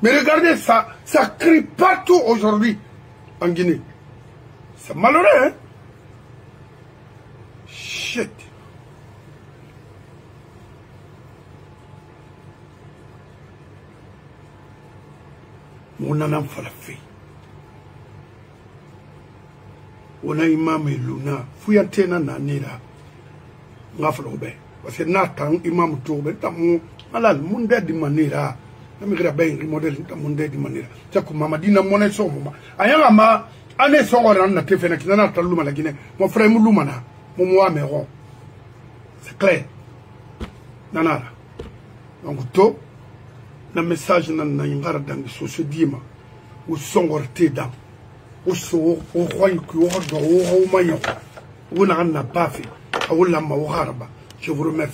Mais regardez ça, ça crie partout aujourd'hui en Guinée. C'est malheureux, hein? Shit. Mon âme fait la fille. On a imam et luna. Fouillante na nanira. On a fait le bain. Parce que Nathan, imam Tourbe, tamu, malal, monde de manera. Namira ben, remodel, monde de manera. C'est comme Mamadina Monet son moment. Ayama, année son oran, n'a te fait n'a pas l'homme à la Guinée. Mon frère Mouloumana, mon moi, méron. C'est clair. Nanara. Donc, tout, le message n'a pas dans le sociodima, ou son orté dans, ou son, au roi, au maillon, ou n'a pas fait, ou la maouaraba. Je vous remercie.